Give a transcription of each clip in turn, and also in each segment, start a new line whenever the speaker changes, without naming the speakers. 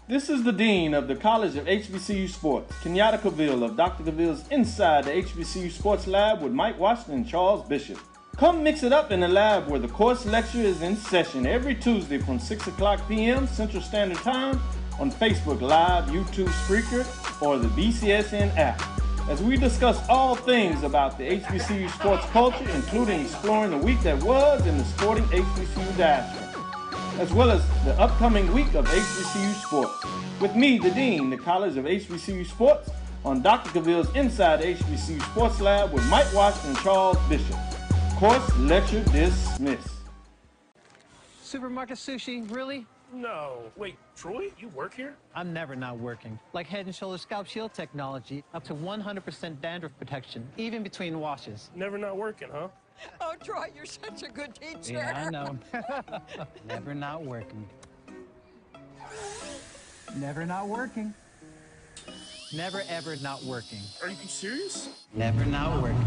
This is the Dean of the College of HBCU Sports, Kenyatta Cavill of Dr. Cavill's Inside the HBCU Sports Lab with Mike Washington and Charles Bishop. Come mix it up in the lab where the course lecture is in session every Tuesday from 6 o'clock p.m. Central Standard Time on Facebook Live, YouTube Spreaker, or the BCSN app, as we discuss all things about the HBCU sports culture, including exploring the week that was in the sporting HBCU diaspora, as well as the upcoming week of HBCU sports. With me, the Dean, the College of HBCU Sports, on Dr. Cavill's Inside the HBCU Sports Lab with Mike Washington and Charles Bishop. Course lecture dismissed.
Supermarket sushi, really?
No. Wait, Troy, you work here?
I'm never not working. Like Head & Shoulders Scalp Shield technology, up to 100% dandruff protection, even between washes.
Never not working, huh?
Oh, Troy, you're such a good teacher.
Yeah, I know. Never not working. Never not working. Never, ever not working.
Are you serious?
Never not working.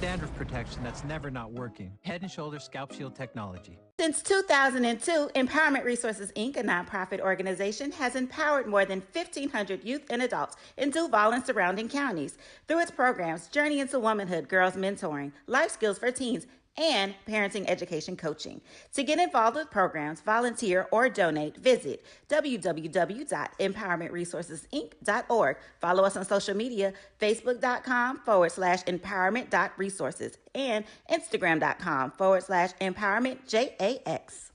Dandruff protection that's never not working. Head & Shoulders Scalp Shield technology.
Since 2002, Empowerment Resources, Inc., a nonprofit organization, has empowered more than 1,500 youth and adults in Duval and surrounding counties through its programs Journey into Womanhood, Girls Mentoring, Life Skills for Teens, and Parenting Education Coaching. To get involved with programs, volunteer, or donate, visit www.empowermentresourcesinc.org. Follow us on social media, facebook.com/empowerment.resources and instagram.com/empowermentJAX.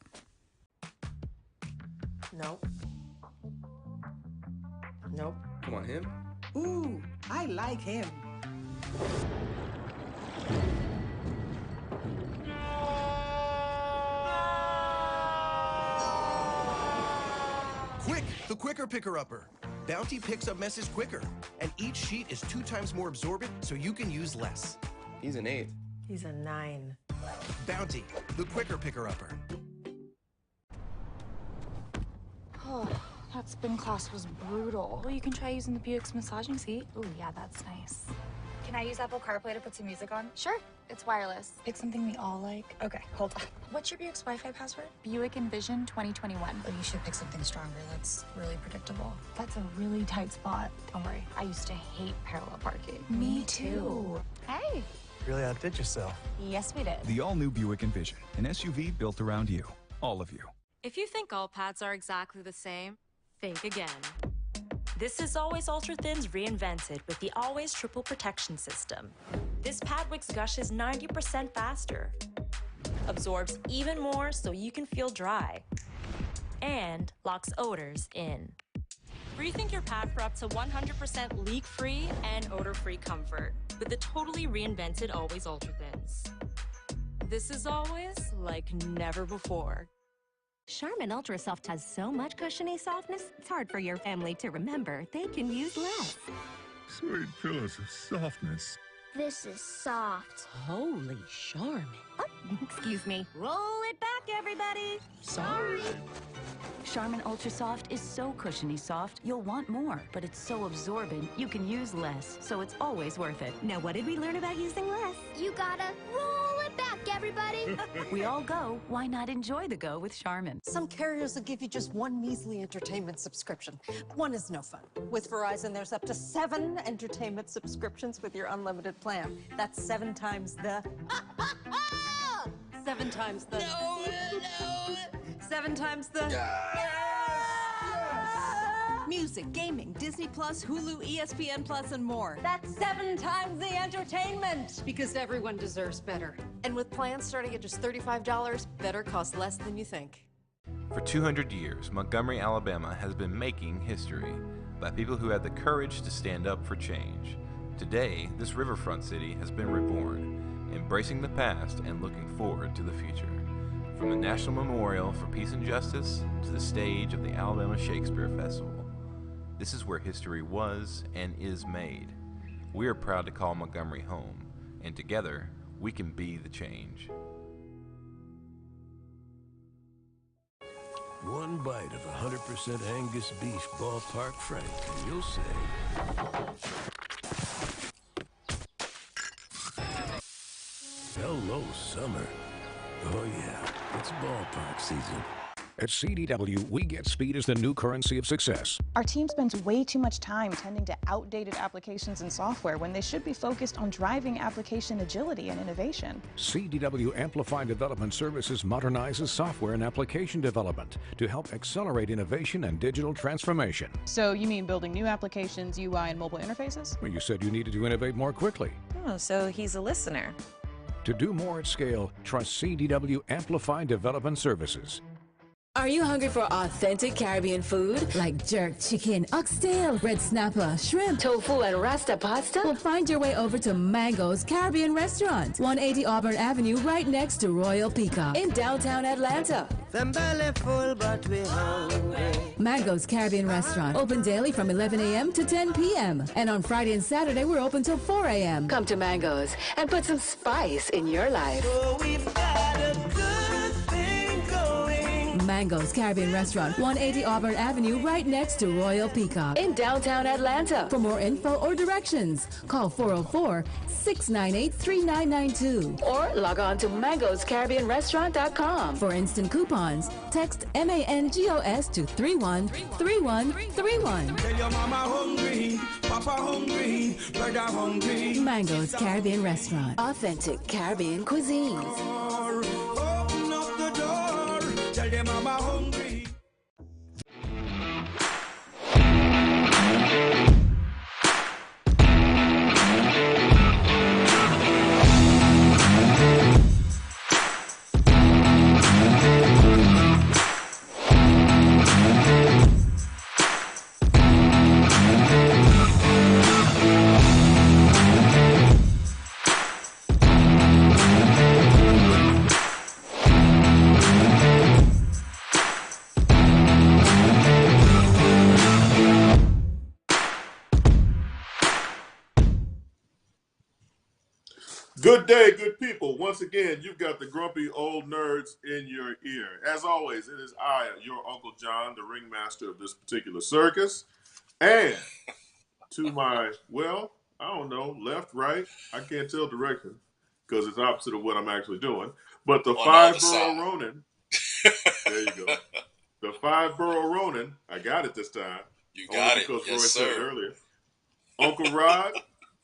Nope. Nope.
Come on, him.
Ooh, I like him.
Quick, the quicker picker-upper. Bounty picks up messes quicker, and each sheet is 2 times more absorbent, so you can use less.
He's an 8.
He's a 9.
Bounty, the quicker picker-upper.
Oh, that spin class was brutal. Well, you can try using the Buick's massaging seat. Ooh, yeah, that's nice.
Can I use Apple CarPlay to put some music on?
Sure, it's wireless.
Pick something we all like. Okay, hold on. What's your Buick's Wi-Fi password?
Buick Envision 2021.
Oh, you should pick something stronger. That's really predictable.
That's a really tight spot. Don't worry, I used to hate parallel parking.
Me too.
Hey.
Really outdid yourself.
Yes, we did.
The all-new Buick Envision, an SUV built around you, all of you.
If you think all pads are exactly the same, think again. This is Always Ultra Thins reinvented with the Always Triple Protection System. This pad wicks gushes 90% faster, absorbs even more so you can feel dry, and locks odors in. Rethink your pad for up to 100% leak-free and odor-free comfort with the totally reinvented Always Ultra Thins. This is always like never before.
Charmin Ultra Soft has so much cushiony softness, it's hard for your family to remember they can use less.
Sweet pillows of softness.
This is soft. Holy Charmin. Oh, excuse me. Roll it back, everybody. Sorry. Charmin Ultra Soft is so cushiony soft, you'll want more. But it's so absorbent, you can use less. So it's always worth it. Now, what did we learn about using less?
You gotta roll it back, everybody.
We all go. Why not enjoy the go with Charmin?
Some carriers will give you just one measly entertainment subscription. One is no fun. With Verizon, there's up to 7 entertainment subscriptions with your unlimited plan. That's 7 times the... 7 times the...
No.
7 times the... Music, gaming, Disney Plus, Hulu, ESPN Plus, and more. That's 7 times the entertainment! Because everyone deserves better. And with plans starting at just $35, better costs less than you think.
For 200 years, Montgomery, Alabama has been making history by people who had the courage to stand up for change. Today, this riverfront city has been reborn, embracing the past and looking forward to the future. From the National Memorial for Peace and Justice to the stage of the Alabama Shakespeare Festival, this is where history was and is made. We are proud to call Montgomery home, and together, we can be the change.
One bite of 100% Angus beef ballpark frank, and you'll say... Hello, summer. Oh yeah, it's ballpark season.
At CDW, we get speed as the new currency of success.
Our team spends way too much time tending to outdated applications and software when they should be focused on driving application agility and innovation.
CDW Amplify Development Services modernizes software and application development to help accelerate innovation and digital transformation.
So you mean building new applications, UI, and mobile interfaces?
Well, you said you needed to innovate more quickly.
Oh, so he's a listener.
To do more at scale, trust CDW Amplify Development Services.
Are you hungry for authentic Caribbean food? Like jerk chicken, oxtail, red snapper, shrimp, tofu, and rasta pasta? Well, find your way over to Mango's Caribbean Restaurant, 180 Auburn Avenue, right next to Royal Peacock in downtown Atlanta.
Them belly full, but we hungry.
Mango's Caribbean Restaurant, open daily from 11 a.m. to 10 p.m. And on Friday and Saturday, we're open till 4 a.m. Come to Mango's and put some spice in your life.
Oh, we've got a good thing going.
Mango's Caribbean Restaurant, 180 Auburn Avenue, right next to Royal Peacock in downtown Atlanta. For more info or directions, call 404-698-3992 or log on to mangoscaribbeanrestaurant.com. For instant coupons, text MANGOS to 313131.
Tell your mama hungry, papa hungry, brother hungry.
Mango's Caribbean Restaurant, authentic Caribbean cuisines.
Open up the door, tell your mama hungry.
Good day, good people. Once again, you've got the grumpy old nerds in your ear. As always, it is I, your Uncle John, the ringmaster of this particular circus. And to my, well, I don't know, left, right, I can't tell direction because it's opposite of what I'm actually doing. But the five-borough Ronin, there you go. The five-borough Ronin, I got it this time.
You got it,
because
yes,
Roy said it
sir.
earlier. Uncle Rod.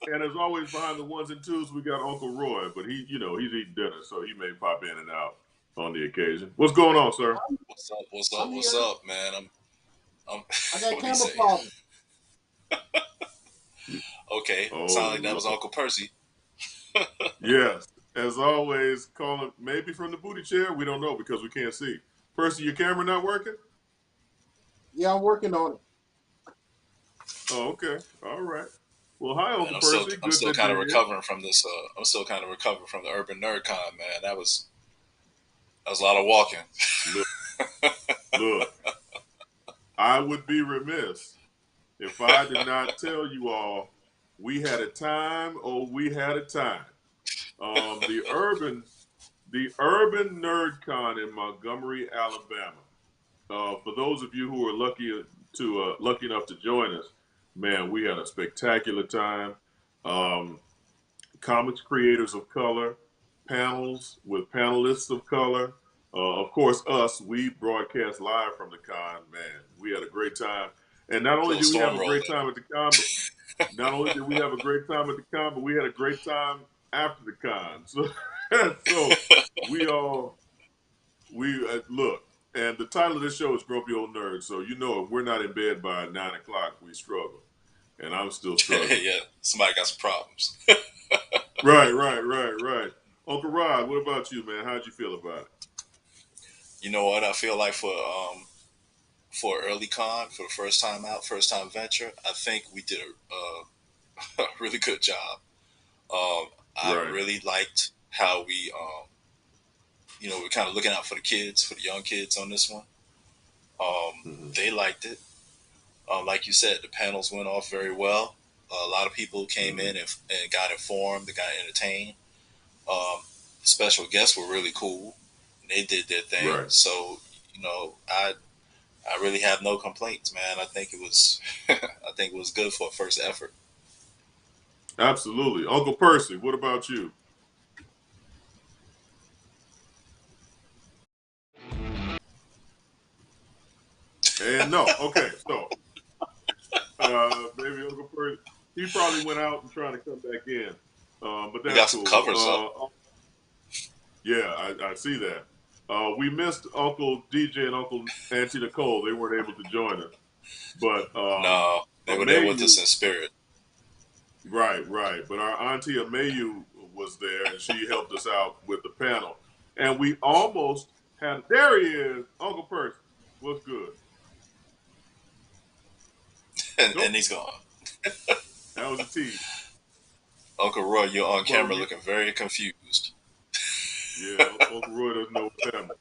And as always, behind the ones and twos, we got Uncle Roy, but he, he's eating dinner, so he may pop in and out on the occasion. What's going on, sir?
What's up, man? I
got camera problems.
Okay,
Oh,
sound like that was Uncle Percy.
Yes, as always, calling maybe from the booty chair. We don't know because we can't see. Percy, your camera not working?
Yeah, I'm working on it.
Oh, okay, all right. Well, hi, Uncle
Man,
Percy.
I'm still kind of recovering from this. I'm still kind of recovering from the Urban Nerd Con, man. That was a lot of walking.
Look, I would be remiss if I did not tell you all we had a time. Oh, we had a time. The Urban Nerd Con in Montgomery, Alabama. For those of you who are lucky enough to join us, man, we had a spectacular time. Comics creators of color, panels with panelists of color. Of course, us, we broadcast live from the con. Man, we had a great time. And not only did we have a great time at the con, but not only did we have a great time at the con, but we had a great time after the con. So, look. And the title of this show is Grumpy Old Nerds. So, if we're not in bed by 9 o'clock, we struggle. And I'm still struggling.
Yeah, somebody got some problems.
Right. Uncle Rod, what about you, man? How'd you feel about it?
You know what? I feel like for early con, for the first time out, first time venture, I think we did a really good job. I really liked how we, we're kind of looking out for the kids, for the young kids on this one. They liked it. Like you said, the panels went off very well. A lot of people came in and got informed, they got entertained. Special guests were really cool. They did their thing. Right. So, I really have no complaints, man. I think it was good for a first effort.
Absolutely. Uncle Percy, what about you? And no, okay, so maybe Uncle Percy, he probably went out and trying to come back in. But
We
that's
got some
cool.
covers up.
Yeah, I see that. We missed Uncle DJ and Uncle Auntie Nicole. They weren't able to join us. But
No, they were there with us in spirit.
Right. But our Auntie Amayu was there, and she helped us out with the panel. And we almost had, there he is, Uncle Percy. What's good?
And he's gone.
That was a tease.
Uncle Roy, you're on camera looking very confused.
Yeah, Uncle Roy doesn't know what's happening.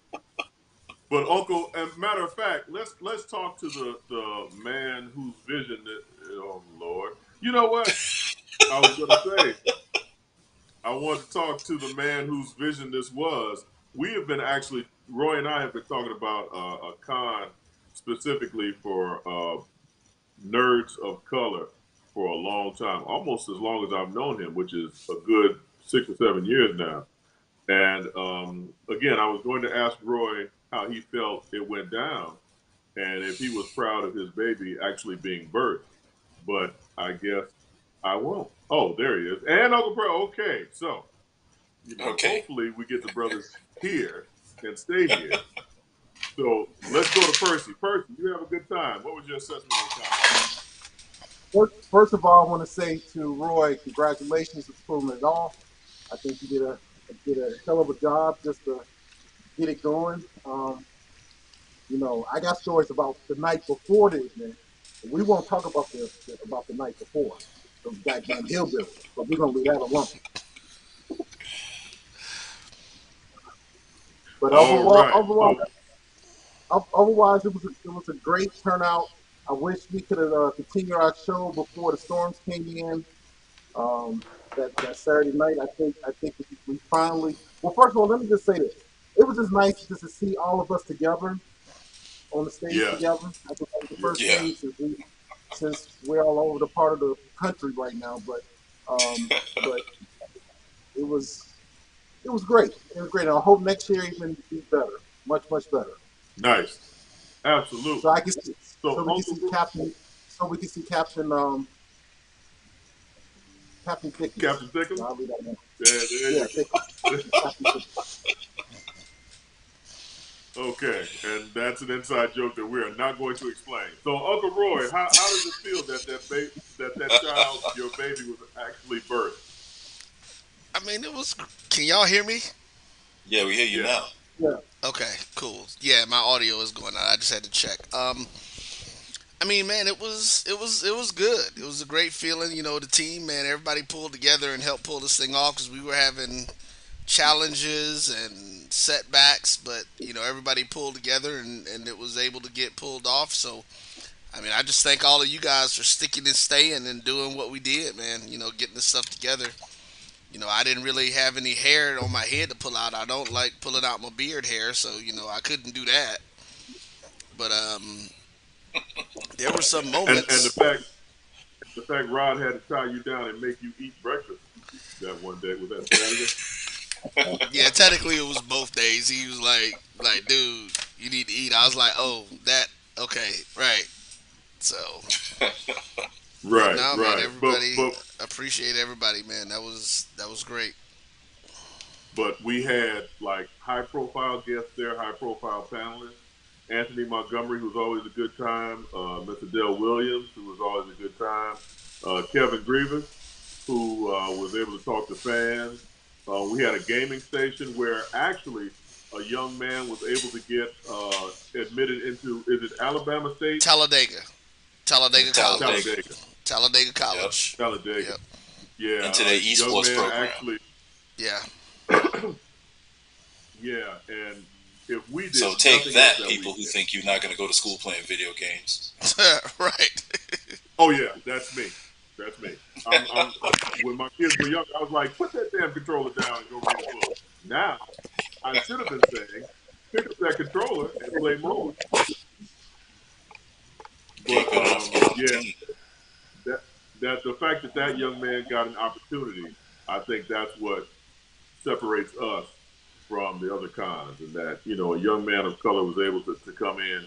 But Uncle, and matter of fact, let's talk to the man whose vision that, oh Lord. You know what? I was gonna say, I wanted to talk to the man whose vision this was. We have been actually, Roy and I have been talking about a con specifically for nerds of color for a long time, almost as long as I've known him, which is a good 6 or 7 years now. And again, I was going to ask Roy how he felt it went down and if he was proud of his baby actually being birthed. But I guess I won't. Oh, there he is. And Uncle Pro. Okay, so hopefully we get the brothers here and stay here. So let's go to Percy. Percy, you have a good time. What was your assessment of the time?
First of all, I want to say to Roy, congratulations for pulling it off. I think you did a hell of a job just to get it going. I got stories about the night before the event. We won't talk about the night before, those goddamn hillbillies, but we're gonna leave that alone. But otherwise, it was a great turnout. I wish we could have continued our show before the storms came in. That Saturday night, I think we finally. Well, first of all, let me just say this: it was just nice just to see all of us together on the stage together. I think that was the first thing since we're all over the part of the country right now. But it was great. It was great. And I hope next year even be better, much better.
Nice, absolutely.
So I can see, so we can see Captain. So we can see Captain. Captain Thickens.
Captain Thickens?
I'll leave that alone.
Yeah, there you go. Okay, and that's an inside joke that we are not going to explain. So, Uncle Roy, how does it feel that child, your baby, was actually birthed?
I mean, it was. Can y'all hear me?
Yeah, we hear you now.
Yeah.
Okay, cool. Yeah, my audio is going out. I just had to check. I mean, man, it was good. It was a great feeling. The team, man, everybody pulled together and helped pull this thing off because we were having challenges and setbacks, but everybody pulled together and it was able to get pulled off. So, I mean, I just thank all of you guys for sticking and staying and doing what we did, man. Getting this stuff together. I didn't really have any hair on my head to pull out. I don't like pulling out my beard hair, so I couldn't do that. But there were some moments.
And the fact Rod had to tie you down and make you eat breakfast that one day, was that Saturday?
Yeah, technically it was both days. He was like, dude, you need to eat. I was like, oh, okay, right. So,
right,
no,
right.
Man, everybody, appreciate everybody, man. That was great.
But we had like high profile guests there, high profile panelists. Anthony Montgomery, who's always a good time. Mr. Dale Williams, who was always a good time. Kevin Grievous, who was able to talk to fans. We had a gaming station where actually a young man was able to get admitted into, is it Alabama State?
Talladega College.
Talladega.
Talladega College.
Yep. Talladega.
Yep.
Yeah.
Into their esports program.
Actually,
yeah.
Yeah, and if we did
so take that, people who think you're not going to go to school playing video games.
Right.
Oh yeah, that's me. That's me. When my kids were young, I was like, put that damn controller down and go read a book. Now, I should have been saying, pick up that controller and play more. But yeah, that the fact that young man got an opportunity, I think that's what separates us from the other cons, and that a young man of color was able to come in,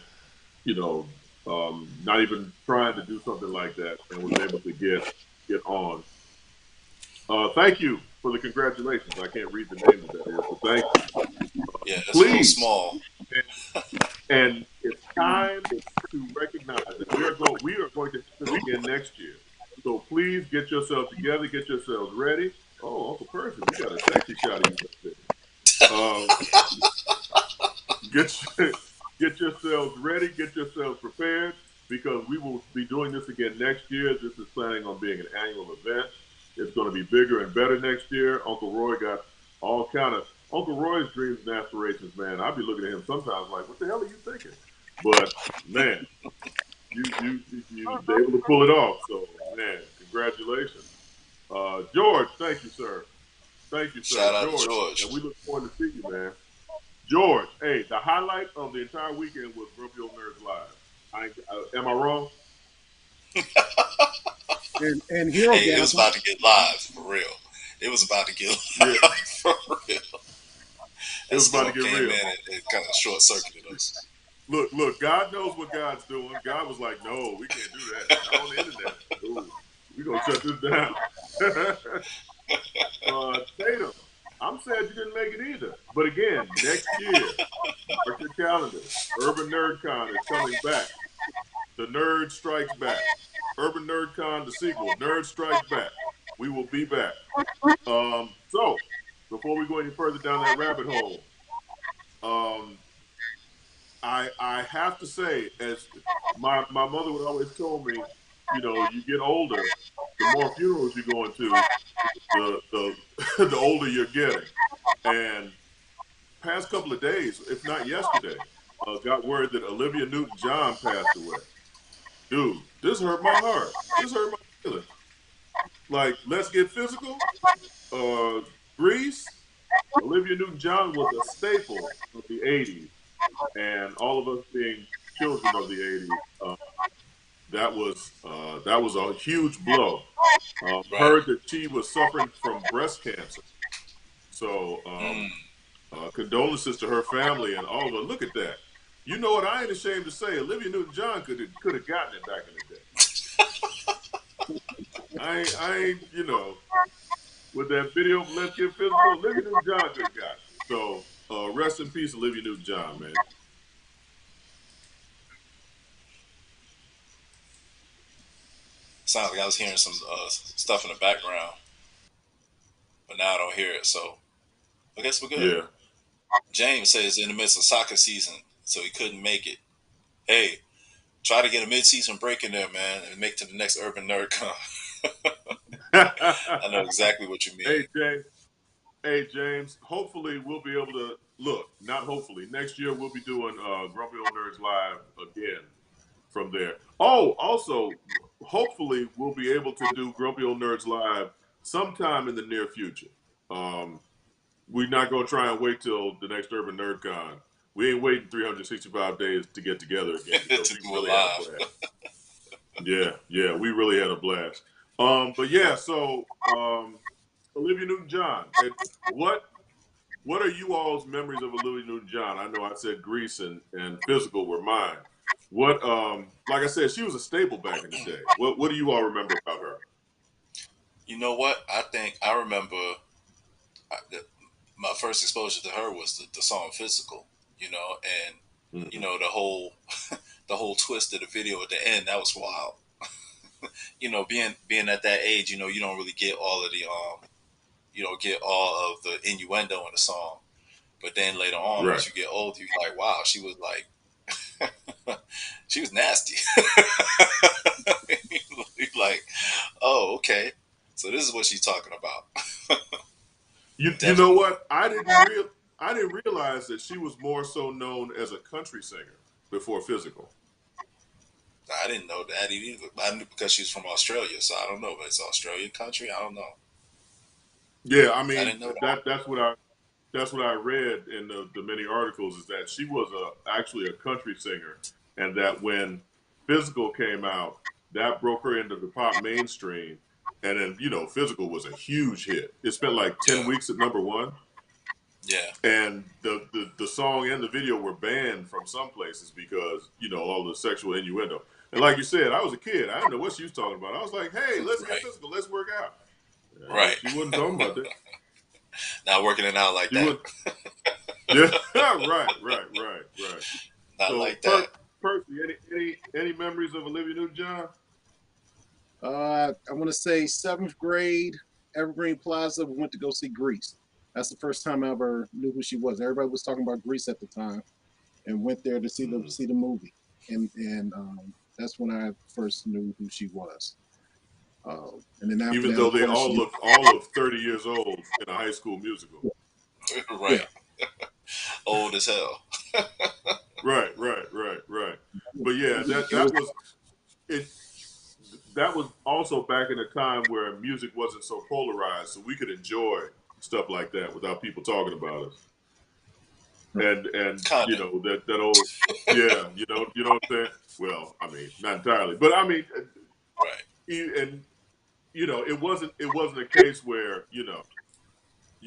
not even trying to do something like that, and was able to get on. Thank you for the congratulations. I can't read the name that is, but thank you.
Yeah, it's a little
Please,
small.
and it's time to recognize that we are going to do this again next year. So please get yourselves together, get yourselves ready. Oh, Uncle Percy, we got a sexy shot of you up there. Get get yourselves ready, get yourselves prepared, because we will be doing this again next year. This is planning on being an annual event. It's going to be bigger and better next year. Uncle Roy got all kind of Uncle Roy's dreams and aspirations, man. I'll be looking at him sometimes like, what the hell are you thinking? But man, you was able to pull it off. So man, congratulations, George. Thank you, sir. Thank you, sir,
Shout out to
George.
George.
And we look forward to seeing you, man. George, hey, the highlight of the entire weekend was Grumpy Old Nerds Live. Am I wrong?
And Hero
Hey, it was
Gasm.
about to get live for real. It was about to get live for real.
It
That
was about to
storm
get
came
real.
in and kind of short circuited us.
Look, God knows what God's doing. God was like, no, we can't do that. Not on the internet. No, we're going to shut this down. Tatum, I'm sad you didn't make it either. But again, next year, mark your calendars. Urban NerdCon is coming back. The Nerd Strikes Back. Urban NerdCon, the sequel, Nerd Strikes Back. We will be back. So, before we go any further down that rabbit hole, um, I have to say, as my mother would always tell me, you get older, the more funerals you go into, the the older you're getting. And past couple of days, if not yesterday, got word that Olivia Newton-John passed away. Dude, this hurt my heart. This hurt my feelings. Like, let's get physical. Grease. Olivia Newton-John was a staple of the '80s, and all of us being children of the '80s, that was a huge blow.
Right.
Heard that she was suffering from breast cancer, so condolences to her family and all of it. Look at that. You know what? I ain't ashamed to say Olivia Newton-John could have gotten it back in the day. I ain't, with that video of Let's Get Physical, Olivia Newton-John could have got it. So rest in peace, Olivia Newton-John, man.
Sounds like I was hearing some stuff in the background, but now I don't hear it. So I guess we're good.
Yeah.
James says in the midst of soccer season, so he couldn't make it. Hey, try to get a mid-season break in there, man, and make it to the next Urban Nerd Con. I know exactly what you mean.
Hey James. Hopefully we'll be able to look. Not hopefully. Next year we'll be doing Grumpy Old Nerds Live again from there. Oh, also, hopefully we'll be able to do Grumpy Old Nerds Live sometime in the near future. Um, we're not going to try and wait till the next Urban Nerd Con. We ain't waiting 365 days to get together again because
To
we
do it
really had a
live.
blast. Yeah, we really had a blast. But yeah, so Olivia Newton-John. And what are you all's memories of Olivia Newton-John? I know I said Grease and Physical were mine. What like I said, she was a staple back in the day. What do you all remember about her?
You know what? I think I remember my first exposure to her was the song "Physical," and the whole the whole twist of the video at the end. That was wild. Being at that age, you don't really get all of the you don't get all of the innuendo in the song. But then later on,
Right.
as you get older, you're like, wow, she was like, she was nasty. You're like, oh, okay. So this is what she's talking about.
You know what? I didn't realize that she was more so known as a country singer before Physical.
I didn't know that either. I knew because she's from Australia, so I don't know. But it's Australian country. I don't know.
Yeah, I
I
mean
didn't know that.
that's what I read in the many articles is that she was actually a country singer, and that when Physical came out, that broke her into the pop mainstream, and then Physical was a huge hit. It spent like 10 weeks at number one.
Yeah.
And the song and the video were banned from some places because all the sexual innuendo. And like you said, I was a kid. I didn't know what she was talking about. I was like, "Hey, let's get
Right.
physical. Let's work out."
Right.
She wasn't talking about that.
Not working it out like
She
that.
was. Yeah. Right.
Not
So,
like that.
Percy, any memories of Olivia Newton-John?
I want to say seventh grade, Evergreen Plaza. We went to go see Grease. That's the first time I ever knew who she was. Everybody was talking about Grease at the time, and went there to see the movie, and that's when I first knew who she was. And then after
Even
that,
though
of
they
course,
all looked all of 30 years old in a high school musical.
Right. Old as hell.
Right. But yeah, that was it. That was also back in a time where music wasn't so polarized, so we could enjoy stuff like that without people talking about us. And
Kinda.
that old you know what I'm saying? Well, I mean, not entirely, but I mean,
right.
And it wasn't a case where you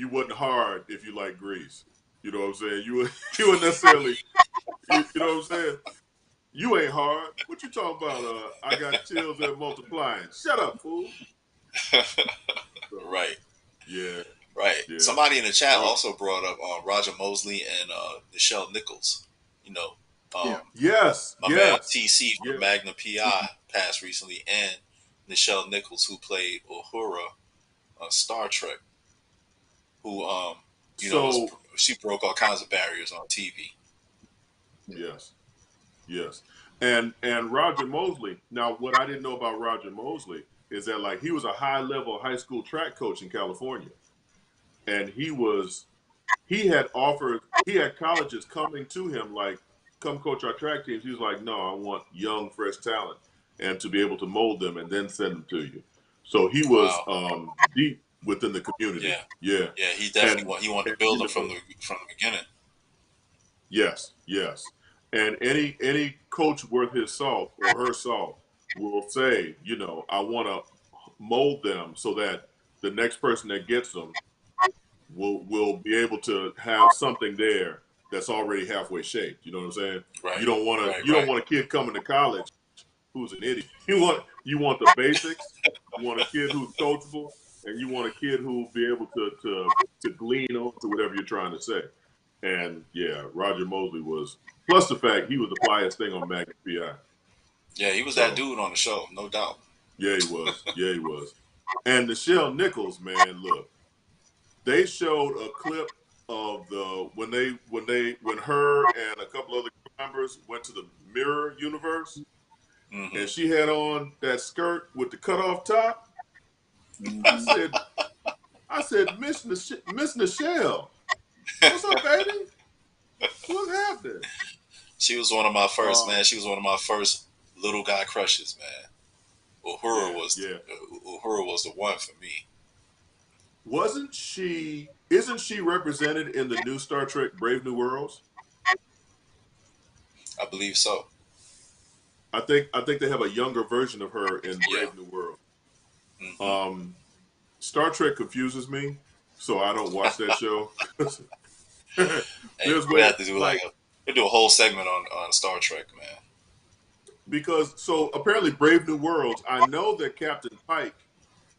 wasn't hard if you like Grease. You know what I'm saying? You wouldn't necessarily you know what I'm saying? You ain't hard. What you talking about? I got chills and multiplying. Shut up, fool.
Right.
Yeah.
Right.
Yeah.
Somebody in the chat also brought up Roger Mosley and Nichelle Nichols.
Yes.
My man TC from Magnum PI passed recently, and Nichelle Nichols, who played Uhura on Star Trek, who she broke all kinds of barriers on TV.
Yes. And Roger Mosley. Now, what I didn't know about Roger Mosley is that he was a high-level high school track coach in California, and he had colleges coming to him like, "Come coach our track teams." He was like, "No, I want young, fresh talent, and to be able to mold them and then send them to you." So he was deep within the community. Yeah.
He definitely he wanted to build them from the beginning.
Yes. And any coach worth his salt or her salt will say, I want to mold them so that the next person that gets them will be able to have something there that's already halfway shaped. You know what I'm saying?
Right.
You don't want
Right.
you don't want a kid coming to college who's an idiot. You want the basics. You want a kid who's coachable, and you want a kid who will be able to glean onto whatever you're trying to say. And yeah, Roger Mosley was. Plus the fact he was the flyest thing on Magnum PI.
Yeah, he was that dude on the show, no doubt.
Yeah, he was. And Nichelle Nichols, man, look, they showed a clip of when her and a couple other members went to the Mirror universe, and she had on that skirt with the cutoff top. I said, Miss Nichelle, what's up, baby? What's happening?
She was one of my first, man. She was one of my first little guy crushes, man. Uhura was the one for me.
Isn't she represented in the new Star Trek Brave New Worlds?
I believe so.
I think they have a younger version of her in Brave New World. Star Trek confuses me, so I don't watch that show.
We have to do we do a whole segment on Star Trek, man.
Because apparently Brave New Worlds, I know that Captain Pike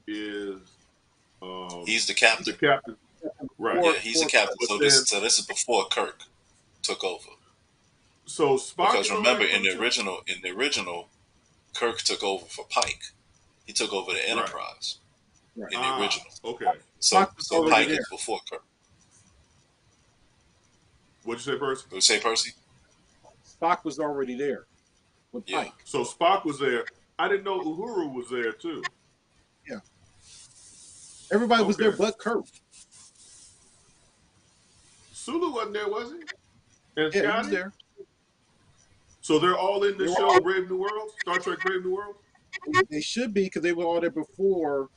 is
he's the captain.
The captain, right?
Yeah, he's the captain. So this is before Kirk took over.
So Spock,
because remember in the original, Kirk took over for Pike. He took over the Enterprise in the original.
Okay.
So Pike is before Kirk.
What'd you say, Percy?
What'd you say, Percy?
Spock was already there with Pike.
So Spock was there. I didn't know Uhuru was there too.
Yeah. Everybody was there but Kirk.
Sulu wasn't there, was he? And
yeah,
Scotty?
he was there.
So they're all in the show Brave New World? Star Trek Brave New World?
They should be because they were all there before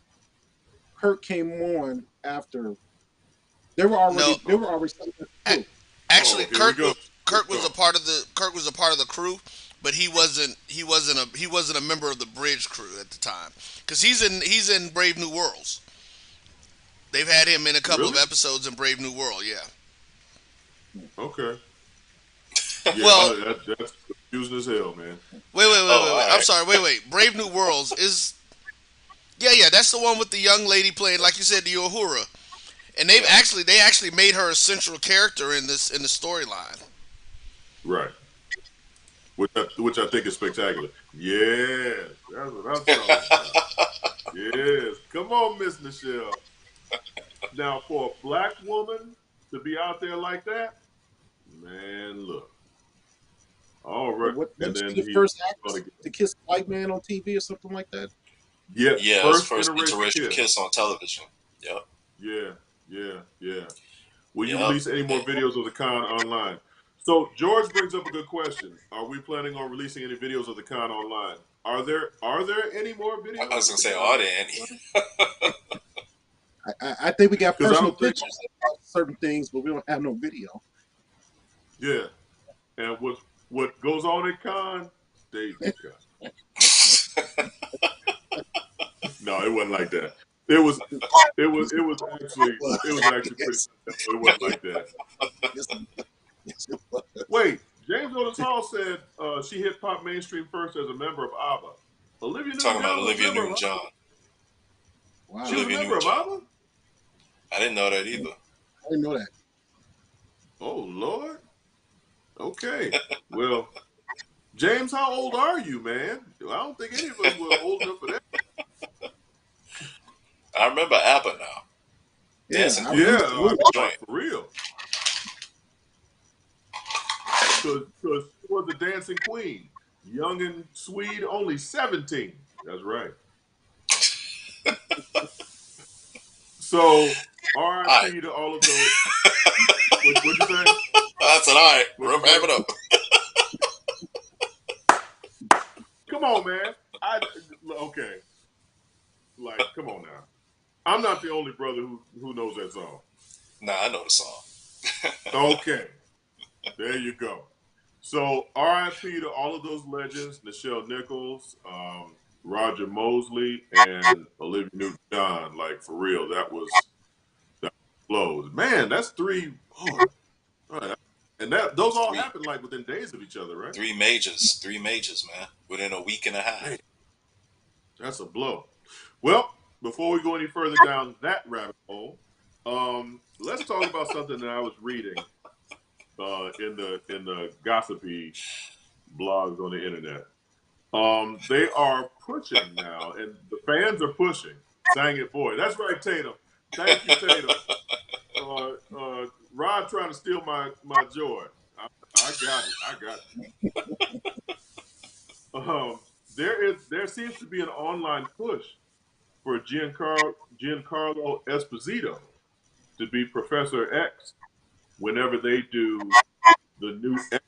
Kirk came on after. They were already
Actually, Kirk was a part of the crew, but he wasn't a member of the bridge crew at the time because he's in Brave New Worlds. They've had him in a couple of episodes in Brave New World, yeah.
Okay. Yeah,
Well,
that's confusing as hell, man.
wait.
all
I'm
right.
sorry. Wait. Brave New Worlds is yeah. That's the one with the young lady playing, like you said, the Uhura. And
Yeah.
they actually made her a central character in the storyline.
Right. Which I think is spectacular. Yes, that's what I'm talking about. Yes, come on, Miss Michelle. Now, for a black woman to be out there like that, man, look. All right, and
Wasn't
then
she the
he's
first
gonna
actress
get
to kiss a white man on TV or something like that?
yes,
Yeah, it's
first
first
interracial
interracial
kiss.
kiss on television. Yep.
Yeah. Will you
Yep.
release any more videos of the con online? So George brings up a good question. Are we planning on releasing any videos of the con online? Are there any more
I
videos
was
of
gonna
the
say,
con
are there any?
online?
I think we got
Because I
personal
don't think
pictures of certain things, but we don't have no video.
yeah. And what goes on at con stays at con. No, it wasn't like that. It was it was actually pretty. No, it wasn't like that. Wait, James Otis Hall said she hit pop mainstream first as a member of ABBA. Olivia
Talking about
Newton-John was a
Olivia
member of ABBA.
Newton-John.
Wow,
She was a
Olivia
member of
Newton-John.
ABBA.
I didn't know that either.
I didn't know that.
Oh Lord. Okay. Well, James, how old are you, man? I don't think any of us were old enough for that.
I remember ABBA now.
Yeah,
Dancing
I
Queen
remember.
was a good
Like
joint.
for real. Because she was the dancing queen, young and sweet, only 17. That's right. So
All right.
R.I.P. to all of those. What'd you say?
I said, all right,
What'd you
wrap
say?
it up.
Come on, man. Okay. Like, come on now. I'm not the only brother who knows that song.
Nah, I know the song.
Okay. There you go. So RIP to all of those legends, Nichelle Nichols, Roger Mosley, and Olivia Newton-John. Like for real, that blows. Man, that's three. Oh, all right. And those
That's
all
three
happened like within days of each other, right?
three majors, man, within a week and a half.
Man, that's a blow. Well, before we go any further down that rabbit hole, let's talk about something that I was reading in the gossipy blogs on the internet. They are pushing now, and the fans are pushing. Sang it, boy. That's right, Tatum. Thank you, Tatum. Rod trying to steal my joy. I got it. I got it. There seems to be an online push for Giancarlo Esposito to be Professor X whenever they do the new X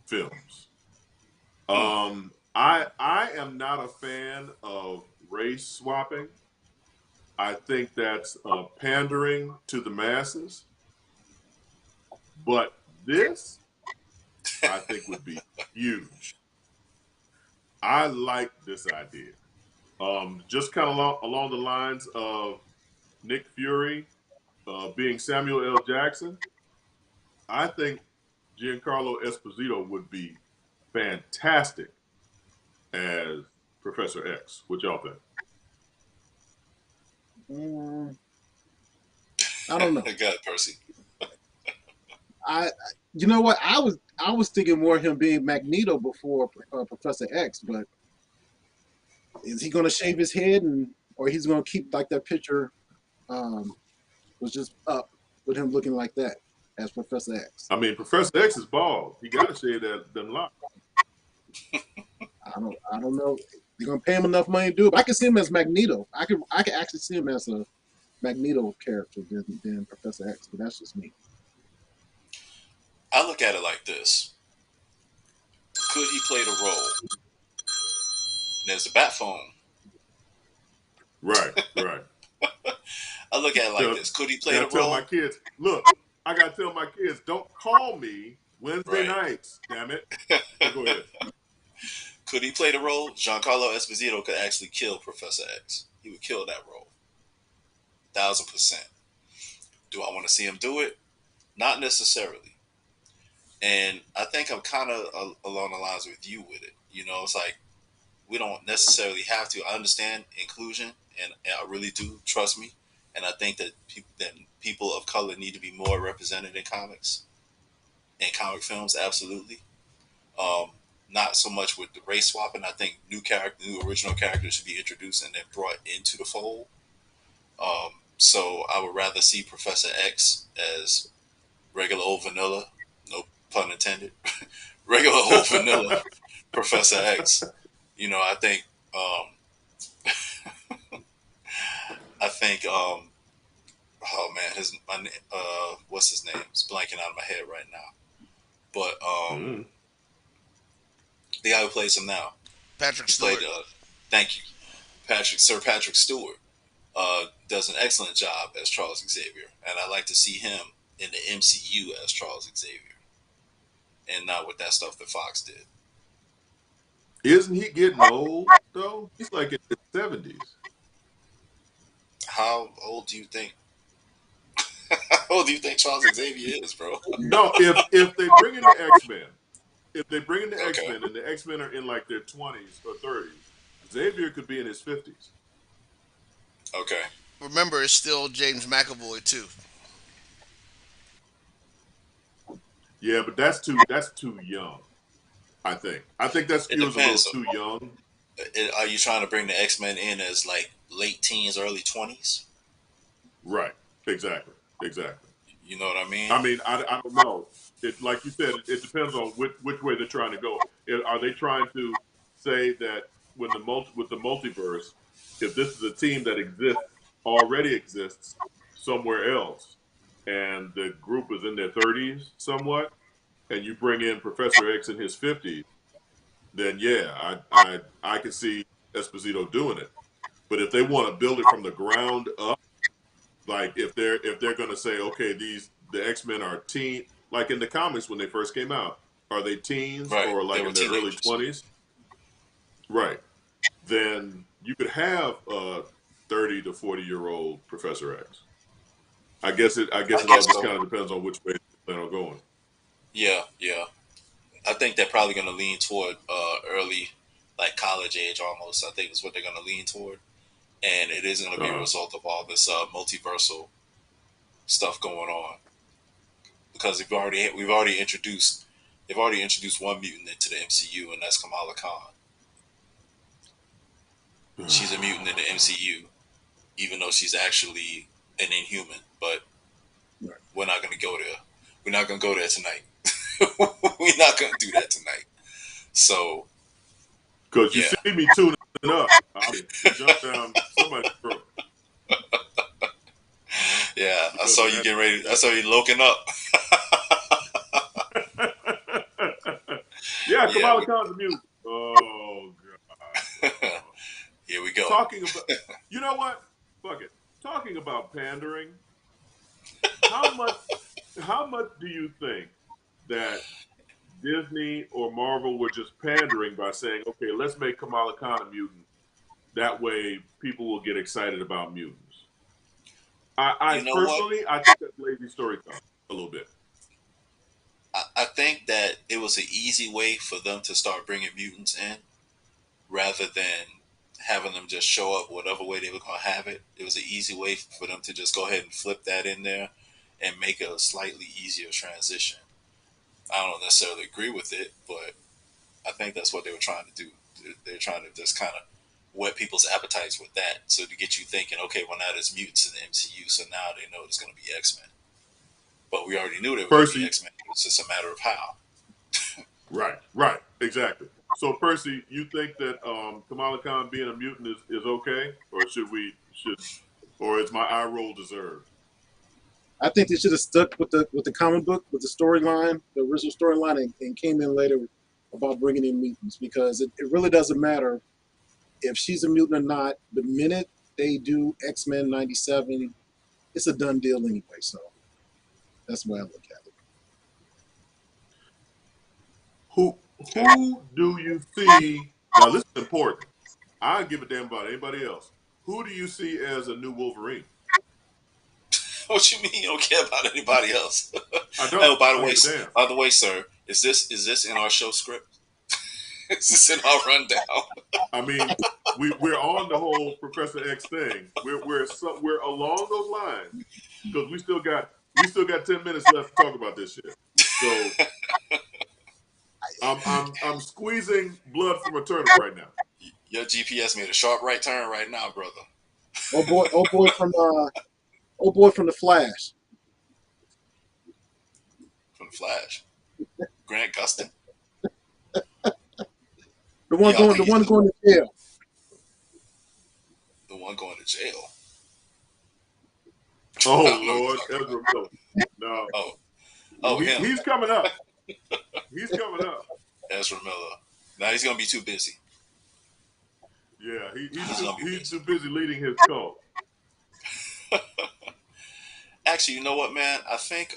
films. I am not a fan of race swapping. I think that's pandering to the masses. But this, I think, would be huge. I like this idea. Just kind of along the lines of Nick Fury being Samuel L. Jackson. I think Giancarlo Esposito would be fantastic as Professor X. What y'all think?
I don't know.
Got it, Percy.
You know what? I was thinking more of him being Magneto before Professor X, but is he going to shave his head or he's going to keep like that picture was just up with him looking like that as Professor X?
I mean, Professor X is bald. He got to shave them locks.
I don't know. They're going to pay him enough money to do it. But I can see him as Magneto. I can actually see him as a Magneto character than Professor X, but that's just me.
I look at it like this. Could he play the role? There's the bat phone.
Right.
I look at it like this. Could he play the
Gotta tell
role?
my kids, look, I gotta tell my kids, don't call me Wednesday nights, damn it. Go ahead.
Could he play the role? Giancarlo Esposito could actually kill Professor X. He would kill that role. 1,000%. Do I want to see him do it? Not necessarily. And I think I'm kind of along the lines with you with it. You know, it's like we don't necessarily have to. I understand inclusion, and I really do. Trust me. And I think that people of color need to be more represented in comics and comic films. Absolutely. Um, Not so much with the race swapping. I think new original characters should be introduced and then brought into the fold. So I would rather see Professor X as regular old vanilla, no pun intended, regular old vanilla Professor X. You know, I think, oh man, what's his name? It's blanking out of my head right now. But the guy who plays him now,
Patrick
he played.
Stewart.
Thank you, Sir Patrick Stewart. Does an excellent job as Charles Xavier, and I like to see him in the MCU as Charles Xavier, and not with that stuff that Fox did.
Isn't he getting old though? He's like in his 70s.
How old do you think? How old do you think Charles Xavier is, bro?
No, if they bring in the X-Men, if they bring in the
Okay.
X-Men and the X-Men are in like their 20s or 30s, Xavier could be in his 50s.
Okay.
Remember, it's still James McAvoy too.
Yeah, but that's too young. I think that
It
skew's a little
depends.
too young.
Are you trying to bring the X-Men in as like late teens, early 20s?
Right. Exactly.
You know what I mean?
I mean, I don't know. It like you said, it depends on which way they're trying to go. Are they trying to say that when with the multiverse, if this is a team that already exists somewhere else, and the group is in their 30s somewhat, and you bring in Professor X in his 50s, then yeah, I can see Esposito doing it. But if they want to build it from the ground up, like if they're gonna say, okay, the X-Men are teen, like in the comics when they first came out, are they teens
Right.
or
They
like
were
in their early
teenagers.
20s? Right. Then you could have a 30 to 40-year-old Professor X. I guess
I
it all
guess
just
so.
kind of depends on which way they plan on going.
Yeah, yeah. I think they're probably going to lean toward early, like college age almost. I think is what they're going to lean toward, and it is going to be a
Uh,
result of all this multiversal stuff going on because we've already introduced they've already introduced one mutant into the MCU, and that's Kamala Khan. She's a mutant in the MCU, even though she's actually an Inhuman. But we're not going to go there. We're not going to go there tonight. We're not going to do that tonight. So
Because you
yeah,
see me tuning up, to jump down somebody's throat.
yeah. I
Because
saw
of
you
that.
getting ready. I saw you loking up.
Yeah,
Yeah,
Kamala Khan's a mutant. Oh God.
here we go.
Talking about, you know what? Fuck it. Talking about pandering. How much? How much do you think that Disney or Marvel were just pandering by saying, "Okay, let's make Kamala Khan a mutant. That way, people will get excited about mutants." I
You know what?
personally, I think that's lazy storytelling a little bit.
I think that it was an easy way for them to start bringing mutants in rather than having them just show up whatever way they were going to have it. It was an easy way for them to just go ahead and flip that in there and make a slightly easier transition. I don't necessarily agree with it, but I think that's what they were trying to do. They're trying to just kind of whet people's appetites with that, so to get you thinking, okay, well now there's mutants in the MCU, so now they know there's going to be X Men. But we already knew there were going to be
Percy,
X Men. It's just a matter of how.
right, exactly. So Percy, you think that Kamala Khan being a mutant is okay, or or is my eye roll deserved?
I think they should have stuck with the comic book, with the storyline, the original storyline, and came in later about bringing in mutants, because it really doesn't matter if she's a mutant or not. The minute they do X-Men 97, it's a done deal anyway. So that's the way I look at it.
Who do you see now? This is important. I give a damn about anybody else. Who do you see as a new Wolverine?
What you mean you don't care about anybody else?
I don't.
Oh,
I don't give a damn.
by the way, sir, is this in our show script? Is this in our rundown?
I mean, we're on the whole Professor X thing. We're along those lines because we still got 10 minutes left to talk about this shit. So I'm squeezing blood from a turnip right now.
Your GPS made a sharp right turn right now, brother.
Oh boy from the Flash.
From the Flash, Grant Gustin.
The one going to jail.
The one going to jail.
Oh Lord, Ezra Miller. No.
Him.
He's coming up. He's coming up.
Ezra Miller. Now he's gonna be too busy.
Yeah, he's too busy leading his cult.
Actually, you know what, man? I think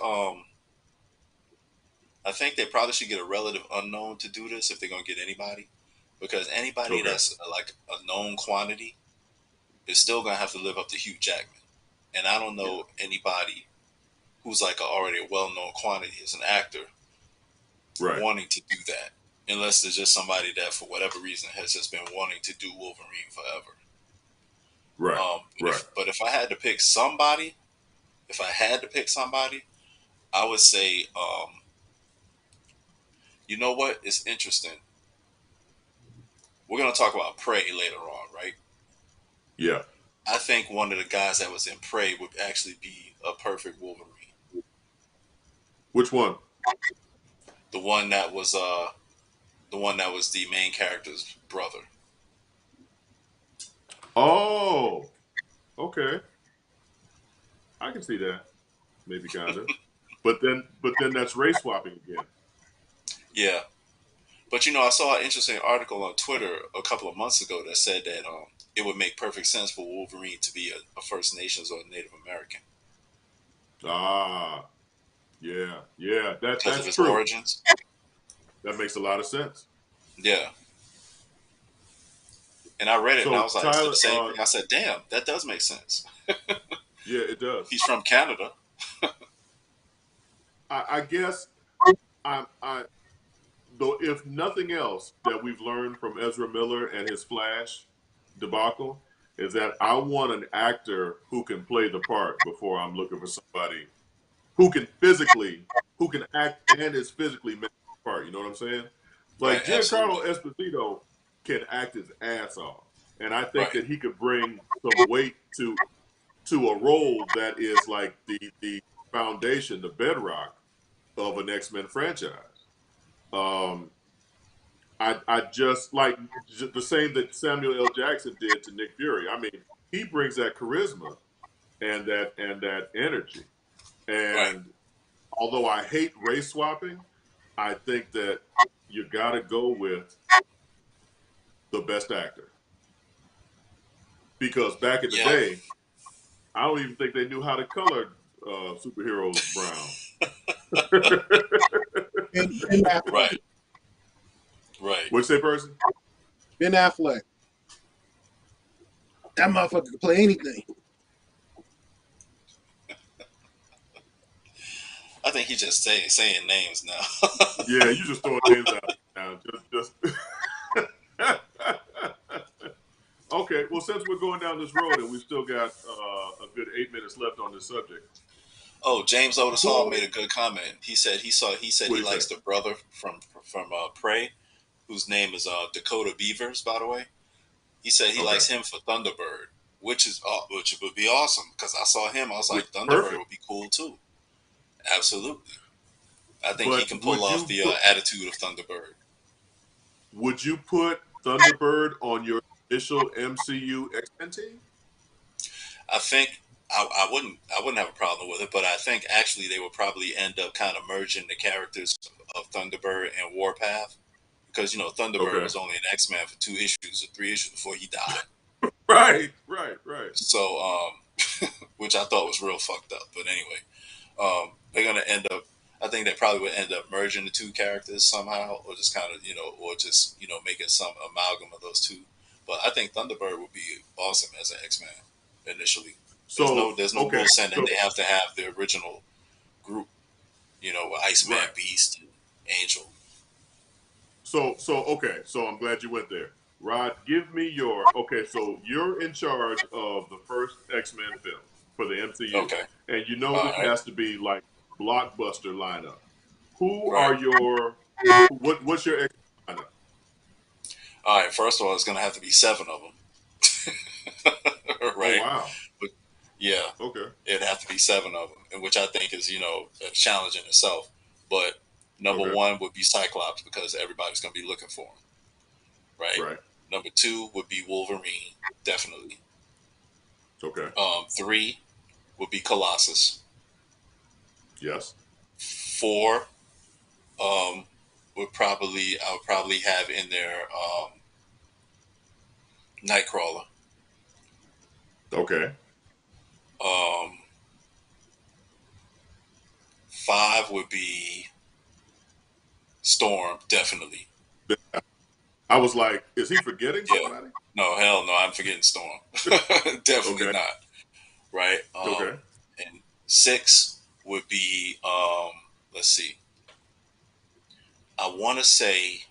they probably should get a relative unknown to do this if they're gonna get anybody, because anybody that's like a known quantity is still gonna have to live up to Hugh Jackman, and I don't know anybody who's like already a well-known quantity as an actor wanting to do that, unless there's just somebody that for whatever reason has just been wanting to do Wolverine forever.
Right.
But if I had to pick somebody, I would say, you know what? It's interesting. We're gonna talk about Prey later on, right?
Yeah.
I think one of the guys that was in Prey would actually be a perfect Wolverine.
Which one?
The one that was the main character's brother.
Oh, okay. I can see that. Maybe kind of. but then that's race swapping again.
Yeah. But I saw an interesting article on Twitter a couple of months ago that said that it would make perfect sense for Wolverine to be a First Nations or a Native American.
Ah, yeah. That's
of his
true.
Origins.
That makes a lot of sense.
Yeah. And I read it and I was like,
Tyler,
the same thing. I said, damn, that does make sense.
Yeah, it does.
He's from Canada.
I guess though, if nothing else that we've learned from Ezra Miller and his Flash debacle is that I want an actor who can play the part before I'm looking for somebody who can act and is physically match the part. You know what I'm saying? Like Giancarlo Esposito can act his ass off, and I think that he could bring some weight to a role that is like the foundation, the bedrock of an X-Men franchise. I just like the same that Samuel L. Jackson did to Nick Fury. I mean, he brings that charisma and that energy. And although I hate race swapping, I think that you got to go with the best actor. Because back in the day, I don't even think they knew how to color superheroes brown.
Right.
What'd you say, person?
Ben Affleck. That motherfucker can play anything.
I think he's just saying names now.
Yeah, you just throwing names out now. Just. Okay, well, since we're going down this road and we've still got a good 8 minutes left on this subject.
Oh, James Otis Hall made a good comment. He said he likes the brother from Prey, whose name is Dakota Beavers, by the way. He said he likes him for Thunderbird, which would be awesome because I saw him. I was like, Thunderbird would be cool too. Absolutely. I think he can pull off the attitude of Thunderbird.
Would you put Thunderbird on your initial MCU X-Men team?
I think I wouldn't have a problem with it, but I think actually they would probably end up kind of merging the characters of Thunderbird and Warpath, because Thunderbird was only an X-Man for 2 issues or 3 issues before he died.
Right.
So, which I thought was real fucked up. But anyway, they're gonna end up. I think they probably would end up merging the 2 characters somehow, or just kind of making some amalgam of those 2. But I think Thunderbird would be awesome as an X-Man initially.
So
There's no
okay,
rule saying that
so
they have to have the original group. With Iceman,
right.
Beast, and Angel.
So okay, so I'm glad you went there. Rod, give me your okay. So you're in charge of the first X-Men film for the MCU,
Okay.
and you know
All
this
right.
has to be like blockbuster lineup. Who
Right.
are your what's your X-Men lineup?
All right. First of all, it's gonna have to be 7 of them.
Oh
Right.
wow.
But yeah,
Okay.
it'd have to be 7 of them, and which I think is a challenge in itself. But number
Okay.
one would be Cyclops because everybody's gonna be looking for him. Right.
Right.
Number two would be Wolverine, definitely.
Okay.
3 would be Colossus.
Yes.
4 I would probably have in there Nightcrawler.
Okay.
Um, 5 would be Storm, definitely.
I was like, is he forgetting
Yeah.
somebody?
No, hell no, I'm forgetting Storm. Definitely
Okay.
not. Right.
Okay.
And 6 would be let's see. I want to say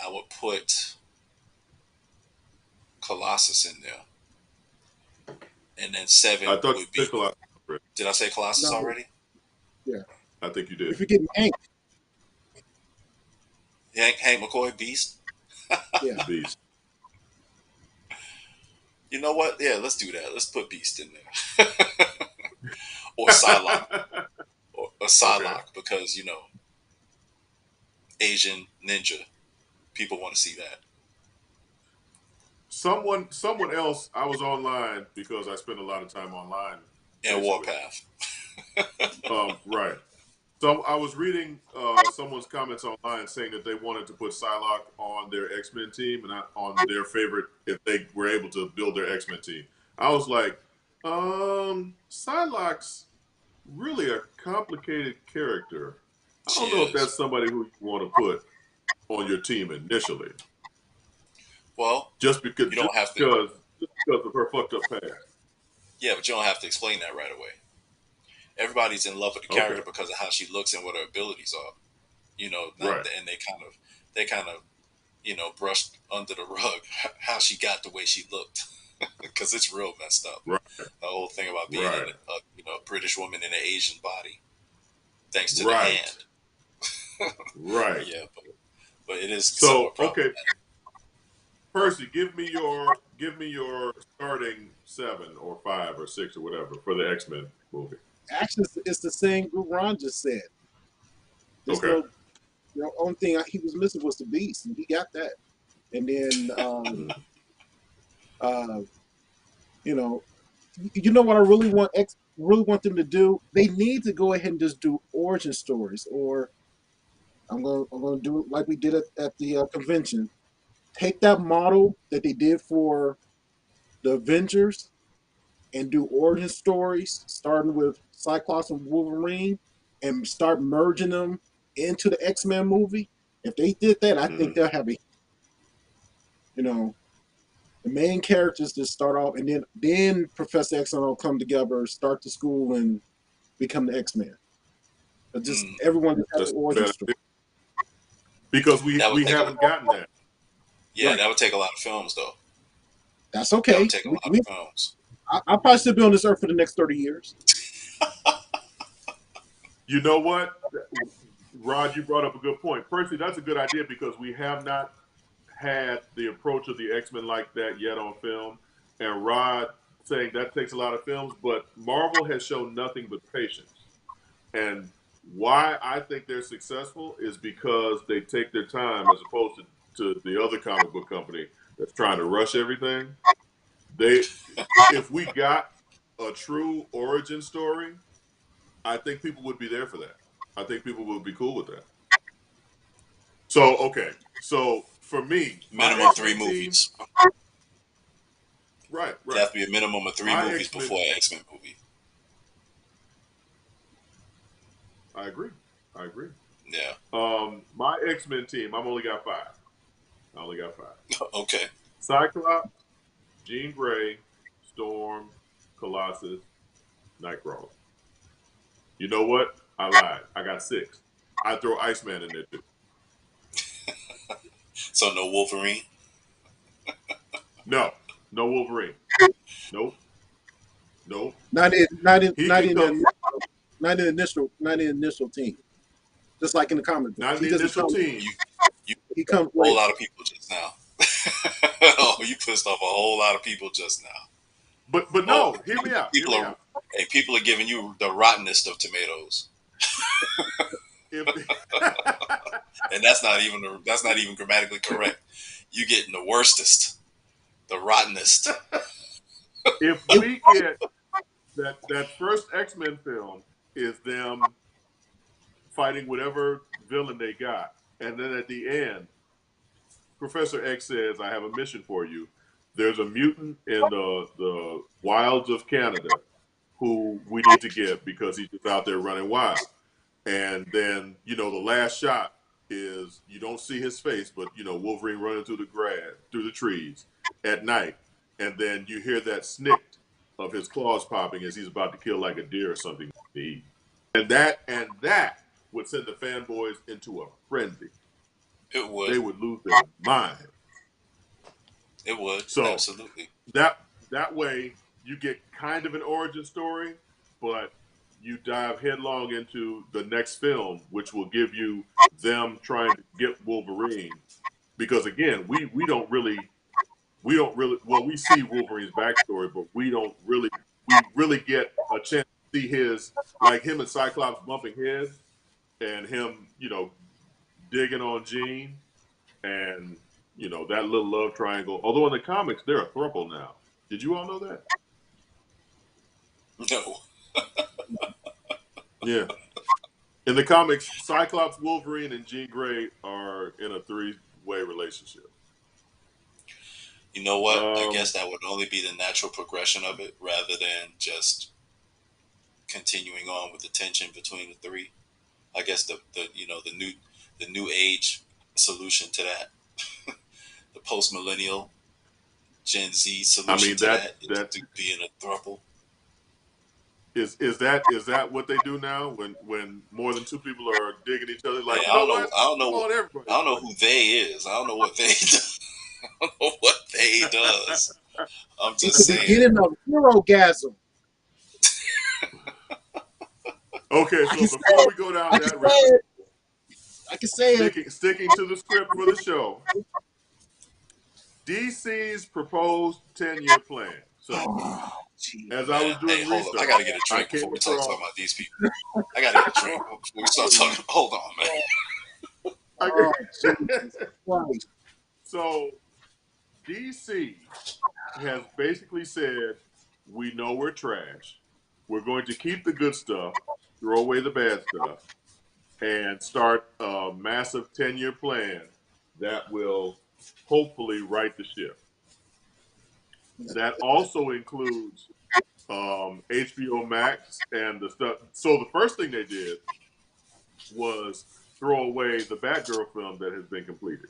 I would put Colossus in there, and then 7
I thought
would
you
be.
said Colossus.
Did I say Colossus
No,
already?
yeah.
I think you
You're
did.
forgetting Hank.
Hank McCoy, Beast.
Yeah.
Beast.
You know what? Yeah, let's do that. Let's put Beast in there, or Psylocke, or
Okay.
Psylocke, because Asian ninja. People want to see that.
Someone else. I was online because I spend a lot of time online,
And
basically.
Warpath.
Right. So I was reading someone's comments online saying that they wanted to put Psylocke on their X-Men team and not on their favorite if they were able to build their X-Men team. I was like, Psylocke's really a complicated character. I
She
don't know if
is.
that's somebody who you want to put on your team initially,
Well,
just because
you
just
don't have to.
because just because of her fucked up past.
Yeah, but you don't have to explain that right away. Everybody's in love with the
Okay.
character because of how she looks and what her abilities are.
Right.
And they kind of brushed under the rug how she got the way she looked because it's real messed up.
Right.
The whole thing about being
Right.
in a British woman in an Asian body, thanks to the
Right.
hand.
Right.
Yeah, but it is
So
somewhat
okay,
problematic.
Percy, give me your starting 7 or 5 or 6 or whatever for the X-Men movie.
Actually, it's the same group Ron just said. There's
Okay.
no, only thing he was missing was the Beast, and he got that. And then, uh, you know, what I really want them to do? They need to go ahead and just do origin stories, or I'm gonna do it like we did at the convention. Take that model that they did for the Avengers and do origin stories, starting with Cyclops and Wolverine, and start merging them into the X-Men movie. If they did that, I think they'll have you know, the main characters just start off, and then Professor X and all come together, start the school, and become the X-Men. But just everyone just has
That's
the origin
bad
story.
because
That would
we
take a
haven't gotten that.
Yeah,
Right.
that would take a lot of films though.
That's
That would
okay.
take a lot of films.
I'll probably still be on this earth for the next 30 years.
You know what, Rod? You brought up a good point. Percy, that's a good idea because we have not had the approach of the X-Men like that yet on film. And Rod saying that takes a lot of films, but Marvel has shown nothing but patience. And why I think they're successful is because they take their time as opposed to the other comic book company that's trying to rush everything. They, if we got a true origin story, I think people would be there for that. I think people would be cool with that. So okay, so for me, my
Minimum
X
3
Men team,
movies.
right,
There
right.
have to be a minimum of 3
My
movies
X Men,
before an X-Men movie.
I agree. I agree.
Yeah.
My X Men team, I've only got 5. I only got 5.
Okay.
Cyclops, Jean Grey, Storm, Colossus, Nightcrawler. You know what? I lied. I got 6. I throw Iceman in there too.
So no Wolverine.
No, no Wolverine. Nope. Nope.
Not in, not in,
He
not
can
in
come.
the, not in the initial team. Just like in the comic books,
Not in
he
the
doesn't
initial
come.
team.
You
He comes
a whole
later.
lot of people just now. Oh, you pissed off a whole lot of people just now.
But
Oh,
no, hear me out. Hear
people
me
are
out.
hey, people are giving you the rottenest of tomatoes,
If
and that's not even grammatically correct. You getting the worstest, the rottenest.
if we get that first X-Men film is them fighting whatever villain they got, and then at the end, Professor X says, "I have a mission for you." There's a mutant in the wilds of Canada who we need to get because he's just out there running wild. And then, the last shot is you don't see his face, but Wolverine running through the grass, through the trees at night, and then you hear that snick of his claws popping as he's about to kill like a deer or something to eat. And that would send the fanboys into a frenzy.
It would.
They would lose their mind.
It would
So
absolutely.
that way you get kind of an origin story, but you dive headlong into the next film, which will give you them trying to get Wolverine. Because again, we don't really well, we see Wolverine's backstory, but we really get a chance to see his, like him and Cyclops bumping heads and him, digging on Jean and that little love triangle. Although in the comics they're a throuple now. Did you all know that?
No.
Yeah. In the comics, Cyclops, Wolverine, and Jean Grey are in a 3-way relationship.
You know what? I guess that would only be the natural progression of it, rather than just continuing on with the tension between the three. I guess the new age solution to that, the post millennial Gen Z
I
solution
mean
to
that
that is
that
to be in a throuple.
is that what they do now when more than 2 people are digging each other? Like,
Hey,
you know what?
I don't know
Come on, everybody.
I don't know who they is. I don't know what they do. I don't know what they does. I'm
It's
just
the
saying.
beginning of Herogasm.
Okay,
I
so
can say
before
it.
we go down
I can
that
say
rabbit
it. I can say it.
sticking to the script for the show, DC's proposed 10-year plan. So, as I
Man,
was
hey,
doing
hold up. I
research,
gotta get a
I
drink before
came
we start talking
across.
about these people. I gotta get a drink before we start talking. Hold on, man.
Oh, Jesus Christ.
So, DC has basically said, we know we're trash. We're going to keep the good stuff, throw away the bad stuff, and start a massive 10-year plan that will hopefully right the ship. That also includes HBO Max and the stuff. So the first thing they did was throw away the Batgirl film that has been completed.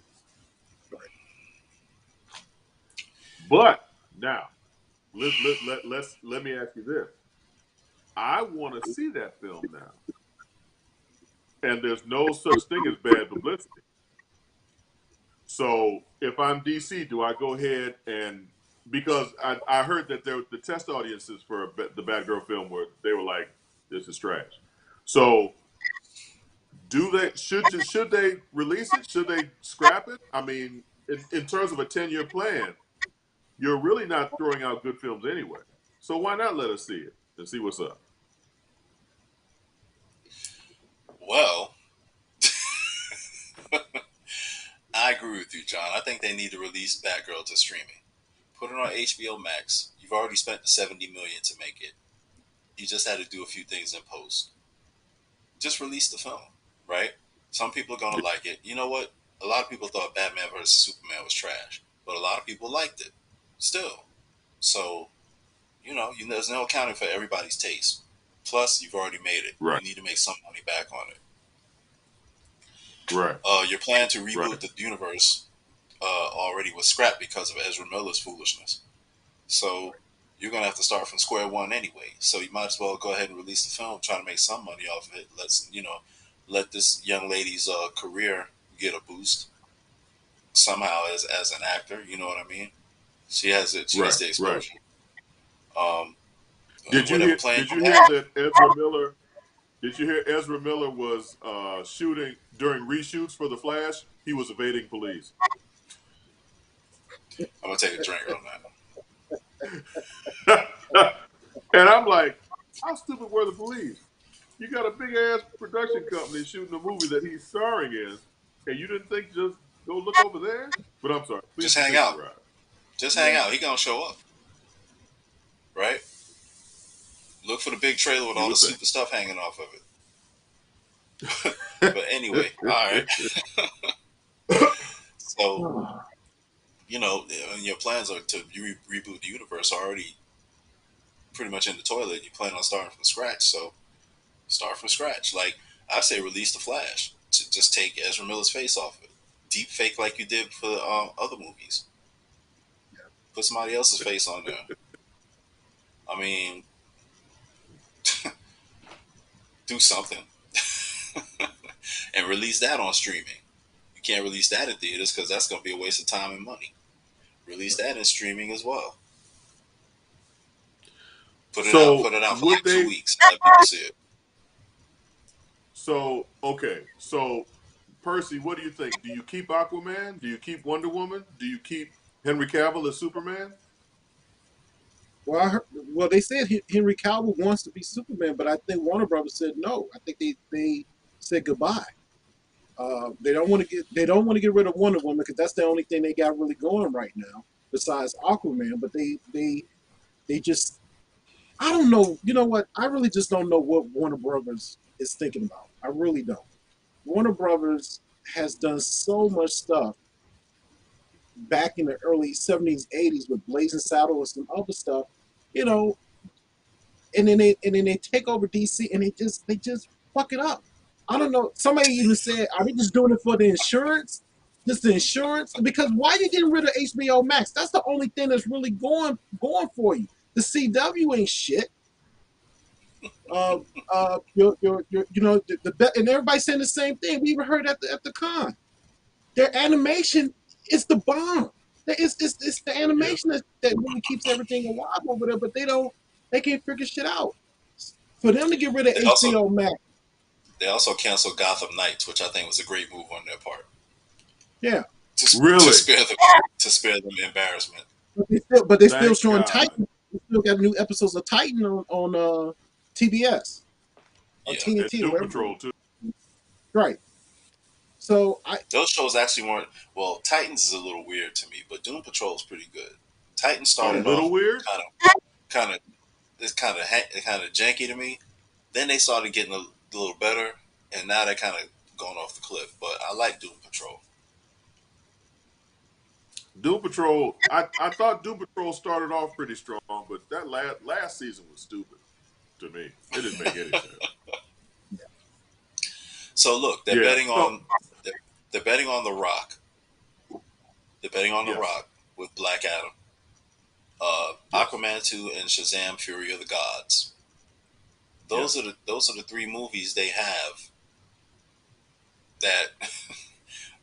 But now, let me ask you this. I want to see that film now. And there's no such thing as bad publicity. So if I'm DC, do I go ahead and, because I heard that the test audiences for the Batgirl film they were like, this is trash. So should they release it? Should they scrap it? I mean, in terms of a 10-year plan, you're really not throwing out good films anyway. So why not let us see it and see what's up?
Well, I agree with you, John. I think they need to release Batgirl to streaming. Put it on HBO Max. You've already spent the $70 million to make it. You just had to do a few things in post. Just release the film, right? Some people are gonna like it. You know what? A lot of people thought Batman vs Superman was trash, but a lot of people liked it still. So, there's no accounting for everybody's taste. Plus, you've already made it.
Right.
You need to make some money back on it.
Right.
Your plan to reboot
Right.
the universe already was scrapped because of Ezra Miller's foolishness. So you're gonna have to start from square one anyway. So you might as well go ahead and release the film, try to make some money off of it. Let this young lady's career get a boost somehow as an actor. You know what I mean? She has it. She
Right,
gets the
right.
exposure.
Did you
Whatever
hear?
plane
Did
you
you hear
have.
that Ezra Miller? Did you hear Ezra Miller was shooting during reshoots for The Flash? He was evading police.
I'm gonna take a drink on that.
And I'm like, how stupid were the police? You got a big ass production company shooting a movie that he's starring in, and you didn't think just go look over there? But I'm sorry. Please
Just hang
continue,
out.
Rod.
Just hang out. He gonna show up, right? Look for the big trailer with
You
all the
would think.
super stuff hanging off of it. But anyway, all right. So your plans are to reboot the universe are already pretty much in the toilet. You plan on starting from scratch, so start from scratch. Like I say, release the Flash. Just take Ezra Miller's face off of it. Deep fake like you did for other movies. Put somebody else's face on there. I mean, do something and release that on streaming. You can't release that in theaters because that's going to be a waste of time and money. Release that in streaming as well. Put it out for
would
like 2
they?
weeks. Let people see it.
So okay. So Percy, what do you think? Do you keep Aquaman? Do you keep Wonder Woman? Do you keep Henry Cavill as Superman?
Well, well, they said Henry Cavill wants to be Superman, but I think Warner Brothers said no. I think they said goodbye. They don't want to get rid of Wonder Woman because that's the only thing they got really going right now besides Aquaman. But they just I don't know. You know what? I really just don't know what Warner Brothers is thinking about. I really don't. Warner Brothers has done so much stuff back in the early 70s, 80s with Blazing Saddles and some other stuff, you know, and then they take over DC and they just fuck it up. I don't know. Somebody even said, are they just doing it for the insurance? Just the insurance? Because why are you getting rid of HBO Max? That's the only thing that's really going for you. The CW ain't shit. You know, and everybody's saying the same thing. We even heard at the con. Their animation is the bomb. It's the animation that really keeps everything alive over there, but they can't figure shit out. For them to get rid of
They also
HBO Max,
they also canceled Gotham Knights, which I think was a great move on their part.
yeah.
To
Really?
spare them embarrassment.
But they still
Thank
showing
God.
Titan. They still got new episodes of Titan on TBS or
Yeah.
And
TNT,
Doom
whatever.
Patrol too.
Right. So
Those shows actually weren't. Well, Titans is a little weird to me, but Doom Patrol is pretty good. Titans
A
started
little
off
weird.
kind of it's kind of janky to me. Then they started getting a little better, and now they're kind of going off the cliff. But I like Doom Patrol.
Doom Patrol. I thought Doom Patrol started off pretty strong, but that last season was stupid to me. It didn't make any sense.
So look,
Yeah.
they're betting on The Rock. They're betting on The
Yes.
Rock with Black Adam,
Yes.
Aquaman 2, and Shazam: Fury of the Gods. Those are the three movies they have that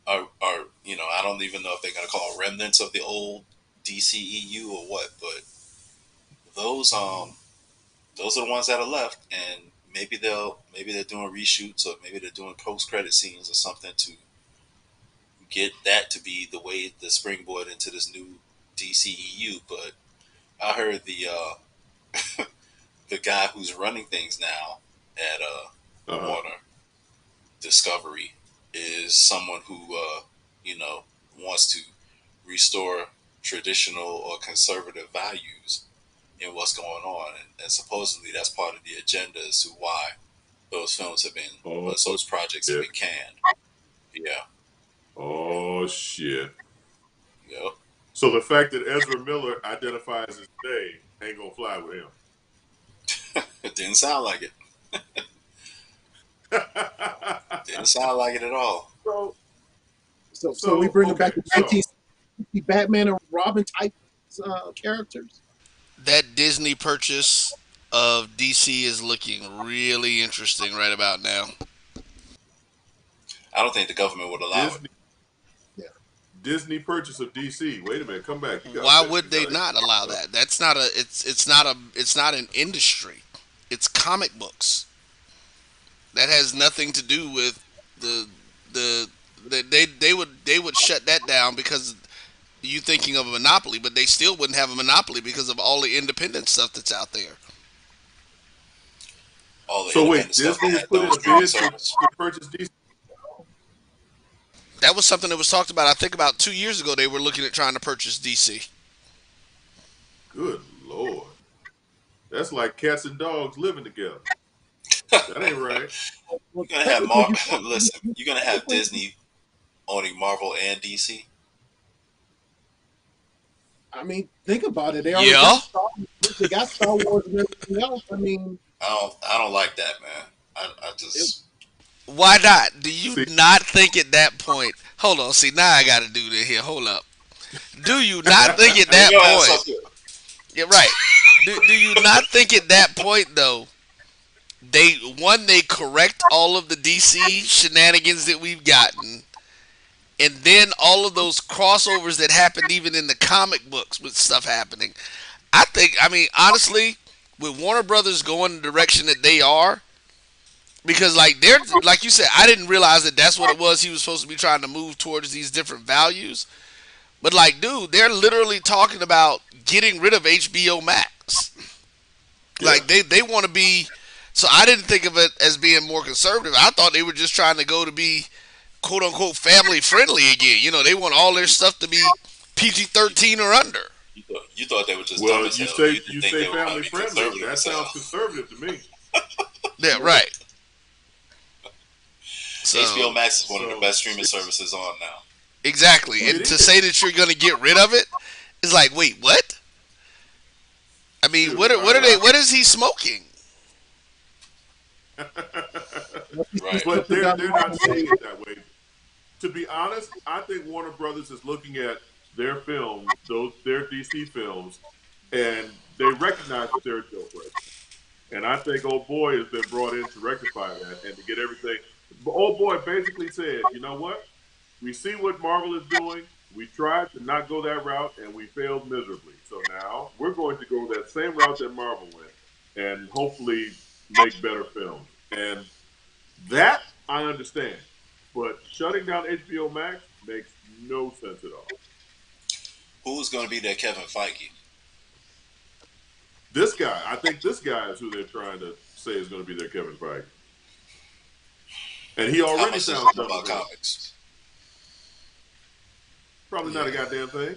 are I don't even know if they're gonna call remnants of the old DCEU or what, but those are the ones that are left, and maybe they're doing reshoots or maybe they're doing post credit scenes or something to get that to be the way the springboard into this new DCEU. But I heard the guy who's running things now at Warner Discovery is someone who wants to restore traditional or conservative values in what's going on, and supposedly that's part of the agenda as to why those films have been those projects have been canned. Yeah.
Oh shit.
Yep.
So the fact that Ezra Miller identifies as gay ain't gonna fly with him.
It didn't sound like it. Didn't sound like it at all.
So we bring it back to 19. the Batman and Robin type characters.
That Disney purchase of DC is looking really interesting right about now.
I don't think the government would allow it.
Disney, Disney purchase of DC. Wait a minute, come back.
Why would
You
they
gotta
not allow that? That's not a. It's not an industry. It's comic books. That has nothing to do with the the. They would shut that down because you thinking of a monopoly, but they still wouldn't have a monopoly because of all the independent stuff that's out there.
All the
So wait,
independent stuff
Disney
that
has
had
put in
those
a
streaming
bid
service.
to purchase DC.
That was something that was talked about. I think about 2 years ago they were looking at trying to purchase DC.
Good Lord, that's like cats and dogs living together. That ain't right.
You're gonna have listen. You're gonna have Disney owning Marvel and DC.
I mean, think about it. They already
Yeah.
got Star Wars. They got Star Wars and everything else. I mean,
I don't like that, man. I just
Why not? Do you
See-
not think at that point? Hold on. See, now I got to do this here. Hold up. Do you not think at that
You gonna have
point?
something-
Yeah, right. Do you not think at that point though? They correct all of the DC shenanigans that we've gotten, and then all of those crossovers that happened even in the comic books with stuff happening. I mean, honestly, with Warner Brothers going the direction that they are, because like you said, I didn't realize that that's what it was. He was supposed to be trying to move towards these different values, but like, dude, they're literally talking about getting rid of HBO Max.
Yeah.
Like they want to be. So I didn't think of it as being more conservative. I thought they were just trying to go to be quote unquote family friendly again. You know, they want all their stuff to be PG-13 or under.
you thought they were just
Well,
dumb as
you
hell.
say
didn't
you
think
say
they were gonna
family
be
friendly.
conservative
That
as
sounds
hell.
conservative to me.
Yeah, right. So,
HBO Max is one of the best streaming services on now.
exactly.
It
And to
is.
say that you're going to get rid of it is like, wait, what? I mean,
Dude,
what are they? What is he smoking?
Right.
But they're not saying it that way. To be honest, I think Warner Brothers is looking at their films, their DC films, and they recognize that they're a deal breaker. And I think old boy has been brought in to rectify that and to get everything. Old boy basically said, you know what? We see what Marvel is doing. We tried to not go that route, and we failed miserably. So now we're going to go that same route that Marvel went, and hopefully make better films. And that I understand, but shutting down HBO Max makes no sense at all.
Who's going to be their Kevin Feige?
This guy, I think this guy is who they're trying to say is going to be their Kevin Feige, and he
How
already
much does
sounds
he know
done
about
with it.
comics?
Probably not a goddamn thing.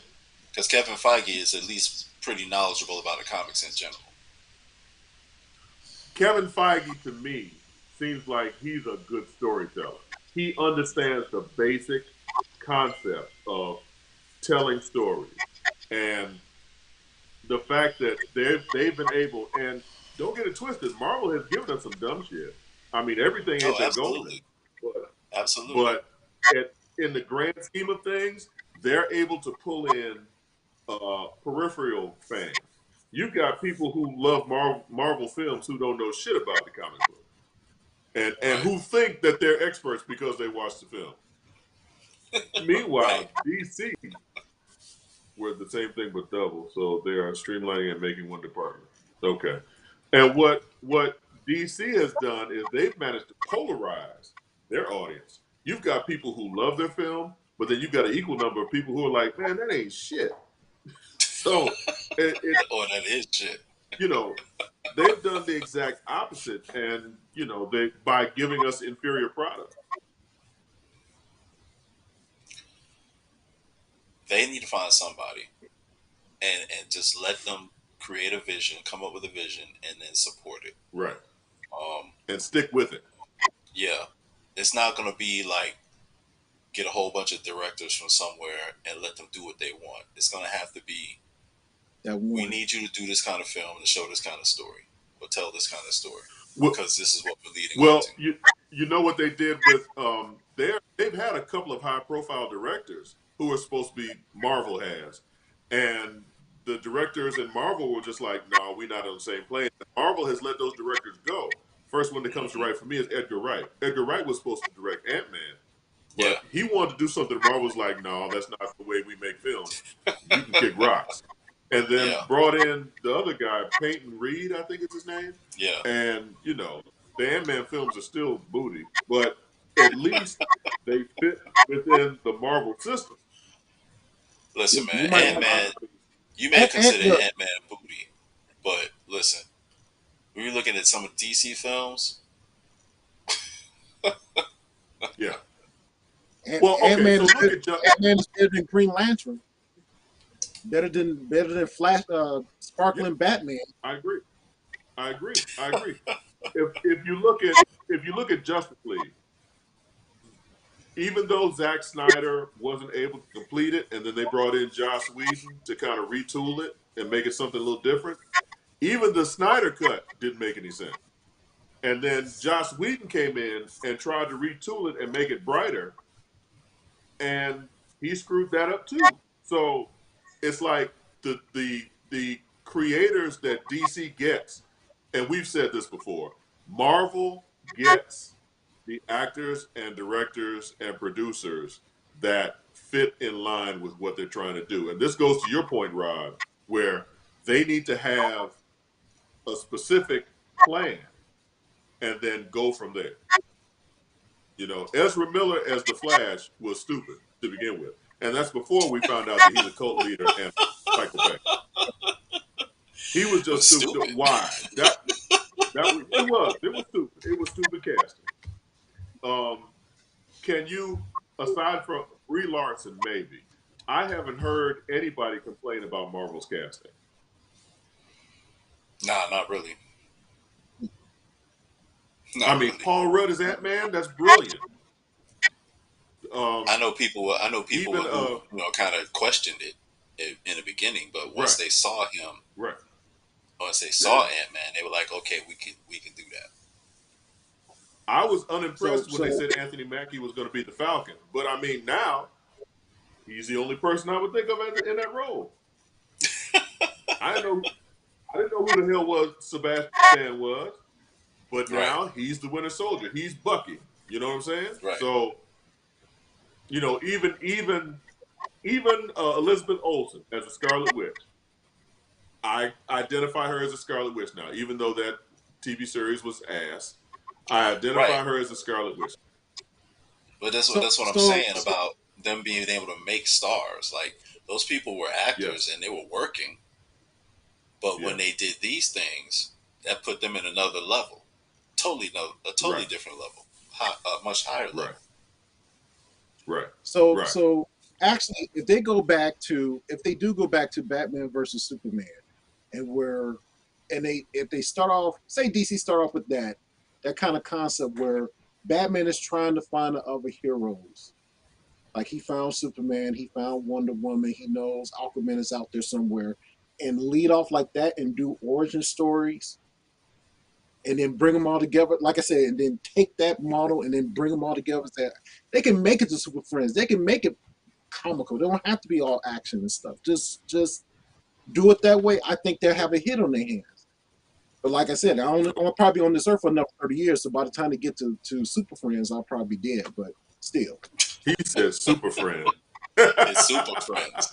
Because Kevin Feige is at least pretty knowledgeable about the comics in general.
Kevin Feige to me seems like he's a good storyteller. He understands the basic concept of telling stories, and the fact that they've been able, and don't get it twisted, Marvel has given us some dumb shit. I mean, everything ain't been golden,
Absolutely.
but in the grand scheme of things, they're able to pull in peripheral fans. You've got people who love Marvel films who don't know shit about the comic book, and who think that they're experts because they watched the film. Meanwhile, DC were the same thing but double, so they are streamlining and making one department. Okay, and what DC has done is they've managed to polarize their audience. You've got people who love their film, but then you've got an equal number of people who are like, man, that ain't shit. So
that is shit.
You know, they've done the exact opposite, and they by giving us inferior products.
They need to find somebody and just let them create a vision, come up with a vision, and then support it.
Right. And stick with it.
Yeah. It's not going to be like get a whole bunch of directors from somewhere and let them do what they want. It's going to have to be, we need you to do this kind of film and show this kind of story, or tell this kind of story, because this is what we're leading on to.
You know what they did with they've had a couple of high profile directors who are supposed to be Marvel has, and the directors in Marvel were just like, no, we're not on the same plane. Marvel has let those directors go. First one that comes to right for me is Edgar Wright. Edgar Wright was supposed to direct Ant-Man, but he wanted to do something. Marvel's like, no, that's not the way we make films. You can kick rocks. And then brought in the other guy, Peyton Reed, I think it's his name.
Yeah.
And, the Ant-Man films are still booty, but at least they fit within the Marvel system.
Listen, man, Ant-Man, you may consider Ant-Man booty, but listen, when you're looking at some of DC films,
yeah.
Ant-Man is better than Green Lantern. Better than Flash, sparkling Batman.
I agree. If you look at Justice League, even though Zack Snyder wasn't able to complete it, and then they brought in Joss Whedon to kind of retool it and make it something a little different, even the Snyder cut didn't make any sense. And then Joss Whedon came in and tried to retool it and make it brighter, and he screwed that up too. So it's like the creators that DC gets, and we've said this before, Marvel gets the actors and directors and producers that fit in line with what they're trying to do. And this goes to your point, Rod, where they need to have a specific plan and then go from there. Ezra Miller as the Flash was stupid to begin with. And that's before we found out that he's a cult leader and a psychopath. He was just stupid. Why? It was stupid. It was stupid casting. Can you, aside from Brie Larson, maybe, I haven't heard anybody complain about Marvel's casting.
Nah, not really.
Paul Rudd as Ant-Man, that's brilliant.
I know people who kind of questioned it in the beginning, but once they saw him, once they saw Ant-Man, they were like, okay, we can do that.
I was unimpressed when they said Anthony Mackie was going to be the Falcon, but now he's the only person I would think of in that role. I didn't know who the hell Sebastian Stan was, but now he's the Winter Soldier. He's Bucky. You know what I'm saying?
Right.
So, even Elizabeth Olsen as a Scarlet Witch, I identify her as a Scarlet Witch now, even though that TV series was ass. I identify her as a Scarlet Witch.
But that's what I'm saying about them being able to make stars. Like, those people were actors and they were working. But when they did these things, that put them in another level. A totally different level. A much higher level.
Right.
So actually, if they do go back to Batman versus Superman, if they start off, say DC start off with that kind of concept where Batman is trying to find the other heroes. Like, he found Superman, he found Wonder Woman, he knows Aquaman is out there somewhere, and lead off like that and do origin stories, and then bring them all together. Like I said, and then take that model and then bring them all together. So they can make it to Super Friends. They can make it comical. They don't have to be all action and stuff. Just do it that way. I think they'll have a hit on their hands. But like I said, I'm probably on this earth for another 30 years. So by the time they get to Super Friends, I'll probably be dead. But still.
He said Super Friends.
It's Super Friends.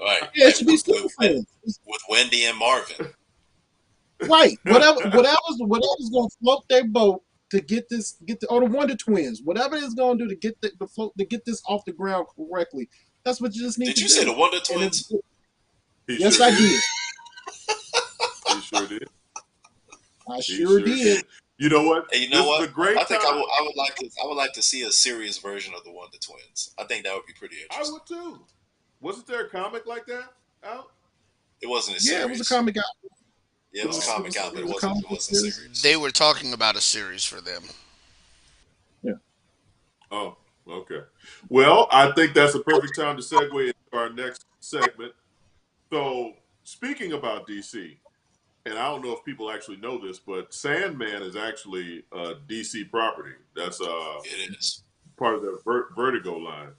Right.
Yeah, it should be Super Friends.
With Wendy and Marvin.
Right. Whatever's gonna float their boat to get the Wonder Twins. Whatever it's gonna do to get the float to get this off the ground correctly. That's what you just need to do.
Did you say the Wonder Twins?
Yes, I did.
He sure did.
I sure did.
You know what?
Hey, you know what? I think
time.
I would like to see a serious version of the Wonder Twins. I think that would be pretty interesting.
I would too. Wasn't there a comic like that out?
It wasn't a series.
Yeah, it was a comic out.
Yeah, it was a comic out, but it wasn't a series.
They were talking about a series for them.
Yeah.
Oh, okay. Well, I think that's a perfect time to segue into our next segment. So, speaking about DC, and I don't know if people actually know this, but Sandman is actually a DC property. That's
it is.
part of the Vertigo line.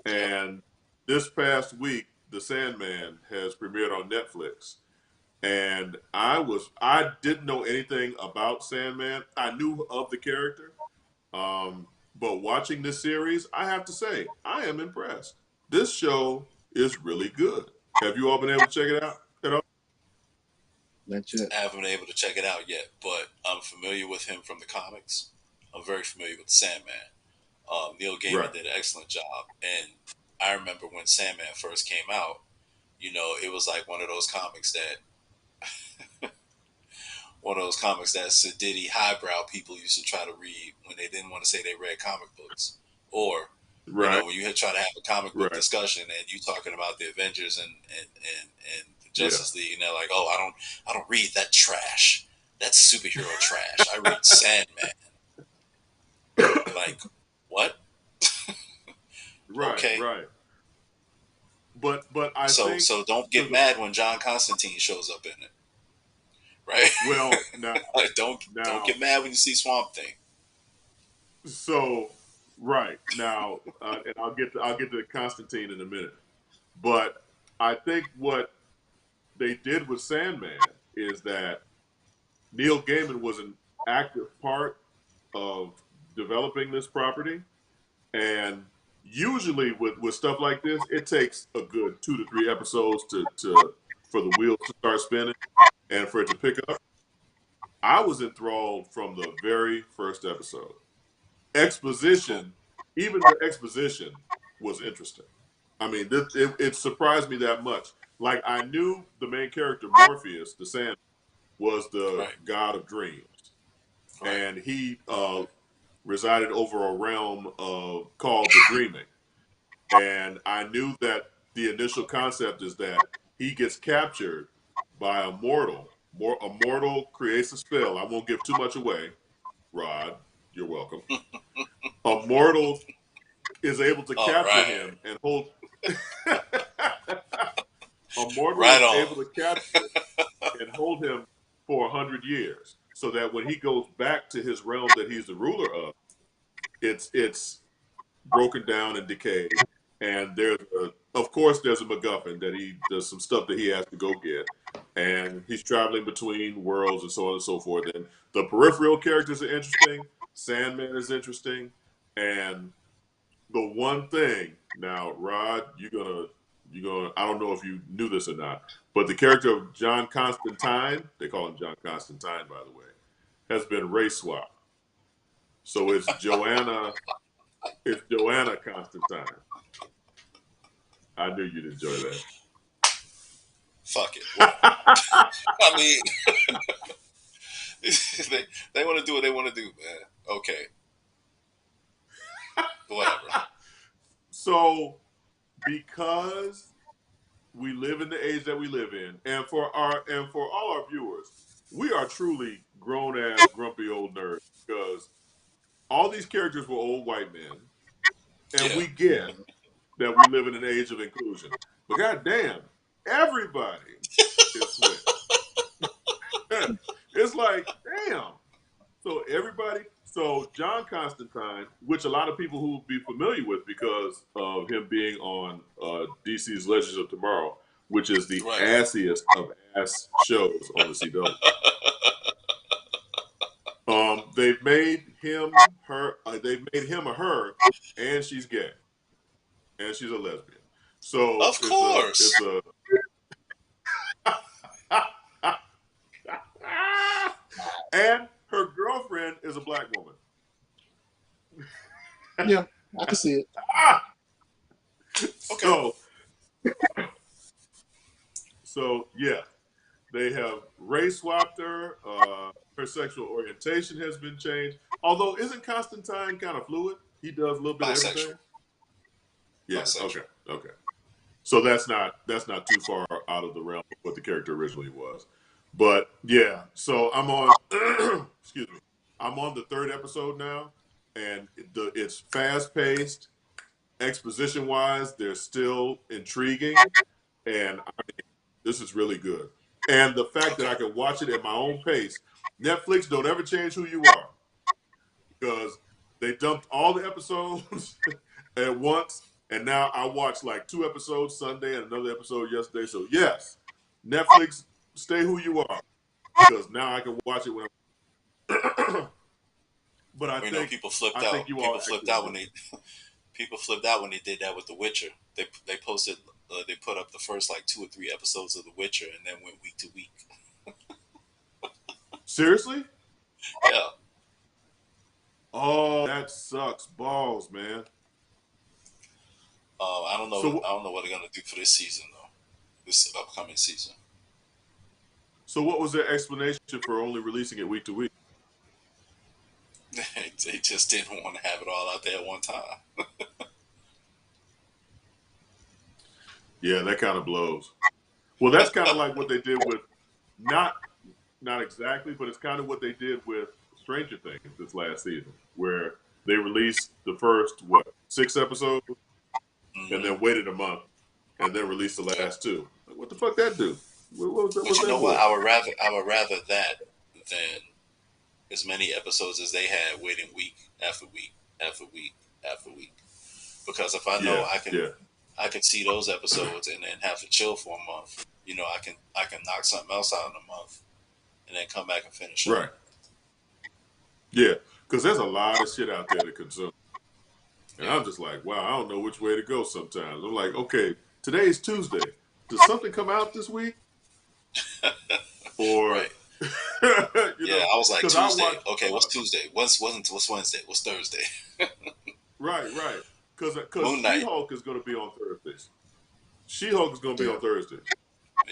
And this past week, The Sandman has premiered on Netflix. And I didn't know anything about Sandman. I knew of the character. But watching this series, I have to say, I am impressed. This show is really good. Have you all been able to check it out at all?
Not yet.
I haven't been able to check it out yet, but I'm familiar with him from the comics. I'm very familiar with Sandman. Neil Gaiman
Right.
did an excellent job, and I remember when Sandman first came out. It was like one of those comics that sedity highbrow people used to try to read when they didn't want to say they read comic books, or
Right.
when you had try to have a comic book
Right.
discussion and you talking about the Avengers and the
Yeah.
Justice League, and they're like, "Oh, I don't read that trash. That's superhero trash. I read Sandman." Like, what?
Right.
Okay.
Right. But I
So
think
don't get mad when John Constantine shows up in it, right?
well now
Like, don't get mad when you see Swamp Thing.
so right now, and I'll get to Constantine in a minute. But I think what they did with Sandman is that Neil Gaiman was an active part of developing this property, and usually with stuff like this, it takes a good 2 to 3 episodes to for the wheels to start spinning and for it to pick up. I was enthralled from the very first episode. Exposition, even the exposition was interesting. I mean, it surprised me that much. Like, I knew the main character, Morpheus, the Sand, was the
Right.
god of dreams.
Right.
And he resided over a realm called the dreaming. And I knew that the initial concept is that he gets captured by a mortal. A mortal creates a spell. I won't give too much away, Rod. You're welcome. A mortal is able to
All
capture
right.
him and hold. A mortal
Right
is
on.
able to capture and hold him for 100 years, so that when he goes back to his realm that he's the ruler of, it's broken down and decayed. And of course, there's a MacGuffin that there's some stuff that he has to go get, and he's traveling between worlds and so on and so forth. And the peripheral characters are interesting. Sandman is interesting, and the one thing now, Rod, you're gonna. I don't know if you knew this or not, but the character of John Constantine, they call him John Constantine, by the way, has been race swapped. So it's Joanna. It's Joanna Constantine. I knew you'd enjoy that.
Fuck it. I mean, they want to do what they want to do, man. Okay. Whatever.
So, because we live in the age that we live in, and for all our viewers, we are truly grown ass grumpy old nerds because all these characters were old white men, and
Yeah.
we get that we live in an age of inclusion. But goddamn, everybody is switched. It's like, damn. So John Constantine, which a lot of people who will be familiar with because of him being on DC's Legends of Tomorrow, which is the
Right.
assiest of ass shows on the CW. They've made him a her, and she's gay, and she's a lesbian. So
Of course.
it's a and her girlfriend is a black woman.
Yeah, I can see it.
Okay.
So yeah, they have race swapped her. Her sexual orientation has been changed. Although, isn't Constantine kind of fluid? He does a little bit of everything. Yeah.
Bisexual.
Okay. So that's not too far out of the realm of what the character originally was. But yeah, so I'm on. Excuse me. I'm on the 3rd episode now, and it's fast paced. Exposition wise, they're still intriguing, and this is really good. And the fact that I can watch it at my own pace. Netflix, don't ever change who you are, because They dumped all the episodes at once, and now I watched like 2 episodes Sunday and another episode yesterday. So yes, Netflix, stay who you are, because now I can watch it when I'm. But I
You know,
think
people flipped
I think
out.
you all
People flipped
actually
out
do.
when they people flipped out when they did that with The Witcher. They posted they put up the first like 2 or 3 episodes of The Witcher and then went week to week.
Seriously?
Yeah.
Oh, that sucks balls, man.
I don't know.
So
I don't know what they're gonna do for this season though. This upcoming season.
so what was their explanation for only releasing it week to week?
They just didn't want to have it all out there at one time.
Yeah, that kind of blows. Well, that's kind of like what they did with not not exactly, but it's kind of what they did with Stranger Things this last season, where they released the first 6 episodes and
Hmm.
then waited a month and then released the
Yeah.
last two. Like, what the fuck that do? What was that?
But
What's
you
that
know what?
for?
I would rather that than as many episodes as they had waiting week after week after week after week. Because if I know
Yeah, yeah,
I can see those episodes and then have to chill for a month. You know, I can knock something else out in a month and then come back and finish up.
right. Yeah, because there's a lot of shit out there to consume. And I'm just like, wow, I don't know which way to go sometimes. I'm like, okay, today's Tuesday. Does something come out this week? Or,
Right.
you
Yeah,
know,
I was like
because I
Tuesday.
watch,
Okay, what's Tuesday? What's Wednesday? What's Thursday?
right, right. Because
Moon Knight.
She-Hulk is going to be on Thursdays. She-Hulk is going to be
Yeah.
on Thursdays.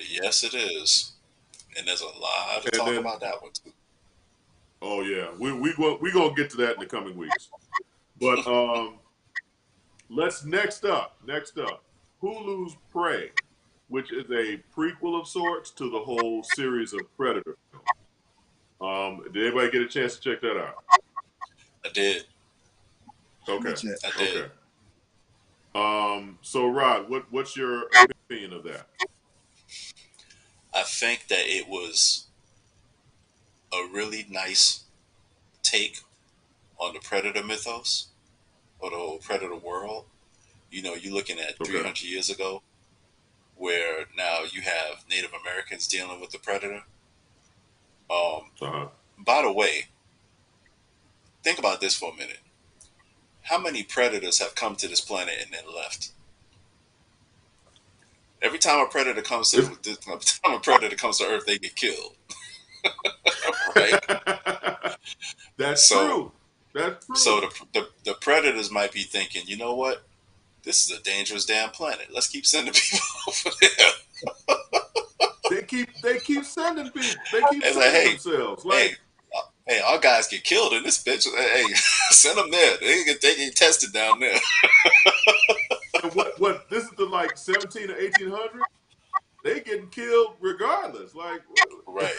Yes, it is. And there's a lot to
And
talk
then,
about that one too.
oh, yeah, we going to get to that in the coming weeks. But next up, Hulu's Prey, which is a prequel of sorts to the whole series of Predator films. Did anybody get a chance to check that out?
I did.
Okay,
I did.
okay. So Rod, what's your opinion of that?
I think that it was a really nice take on the Predator mythos or the whole Predator world. You know, you're looking at
Okay.
300 years ago, where now you have Native Americans dealing with the Predator.
Uh-huh.
By the way, think about this for a minute. How many predators have come to this planet and then left? Every time a predator comes to every time a predator comes to Earth, they get killed. Right?
That's
So,
true. That's
so
true.
the predators might be thinking, you know what? This is a dangerous damn planet. Let's keep sending people over there.
They keep sending people. They keep
It's like,
sending
hey,
themselves.
hey,
Like,
hey, our guys get killed in this bitch. Hey, send them there. They get tested down there.
and what? This is the like 17 or 1800s. They getting killed regardless. Like,
Right.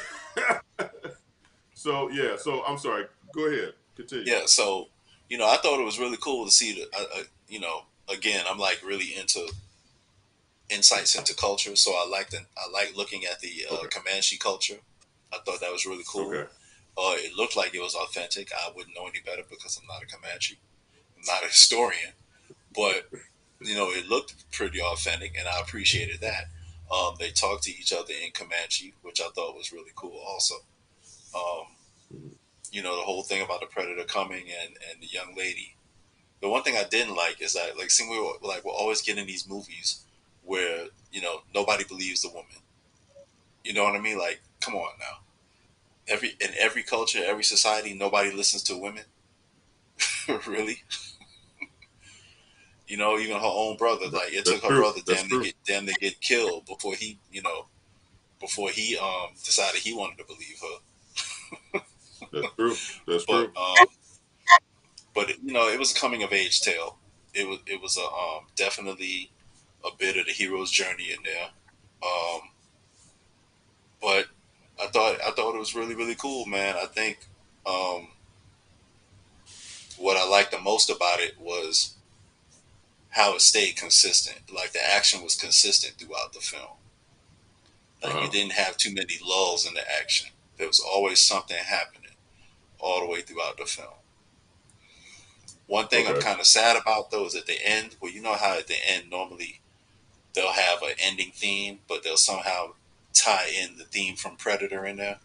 so yeah. So I'm sorry. Go ahead. Continue.
Yeah. So, you know, I thought it was really cool to see that. You know, again, I'm like really into insights into culture, so I like looking at the
Okay.
Comanche culture. I thought that was really cool.
Okay.
It looked like it was authentic. I wouldn't know any better because I'm not a Comanche. I'm not a historian, but you know, it looked pretty authentic, and I appreciated that. They talked to each other in Comanche, which I thought was really cool. Also, um, you know, the whole thing about the predator coming and the young lady. The one thing I didn't like is that, like, see, we're always getting these movies where you know nobody believes the woman. You know what I mean? Like, come on now. In every culture, every society, nobody listens to women. Really? You know, even her own brother. Like, it
That's
took her
true.
brother
That's true.
damn to get killed before he, you know, before he decided he wanted to believe her.
That's true. That's
But
true.
you know, it was a coming of age tale. It was a definitely a bit of the hero's journey in there. Um, but I thought it was really cool, man. I think um, what I liked the most about it was how it stayed consistent. Like the action was consistent throughout the film. Like you
Uh-huh.
didn't have too many lulls in the action. There was always something happening all the way throughout the film. One thing I'm
Okay.
kind of sad about though is at the end. Well, you know how at the end normally they'll have an ending theme, but they'll somehow tie in the theme from Predator in there.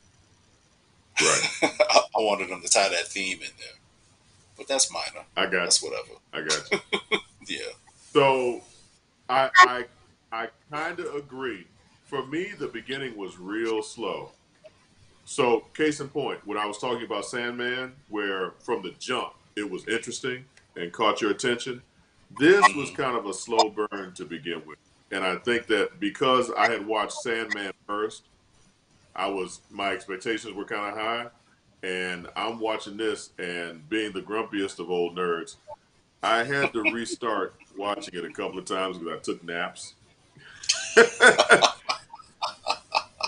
Right.
I wanted them to tie that theme in there, but that's minor.
I got
That's
you.
whatever.
I got you.
Yeah.
So I kind of agree. For me, the beginning was real slow. So, case in point, when I was talking about Sandman, where from the jump it was interesting and caught your attention, this was kind of a slow burn to begin with. And I think that because I had watched Sandman first, my expectations were kind of high. And I'm watching this, and being the grumpiest of old nerds, I had to restart watching it a couple of times because I took naps.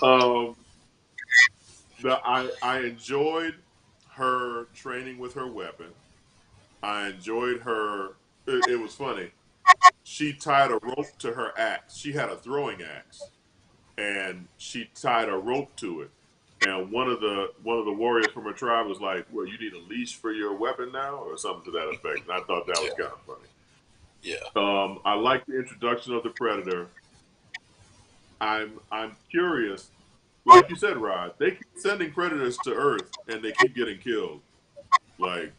um, I enjoyed her training with her weapon. I enjoyed her. It was funny. She tied a rope to her axe. She had a throwing axe, and she tied a rope to it. And one of the warriors from her tribe was like, "Well, you need a leash for your weapon now," or something to that effect. And I thought that was
Yeah.
kind of funny.
Yeah.
I like the introduction of the predator. I'm curious. Like you said, Rod, they keep sending predators to Earth and they keep getting killed. Like,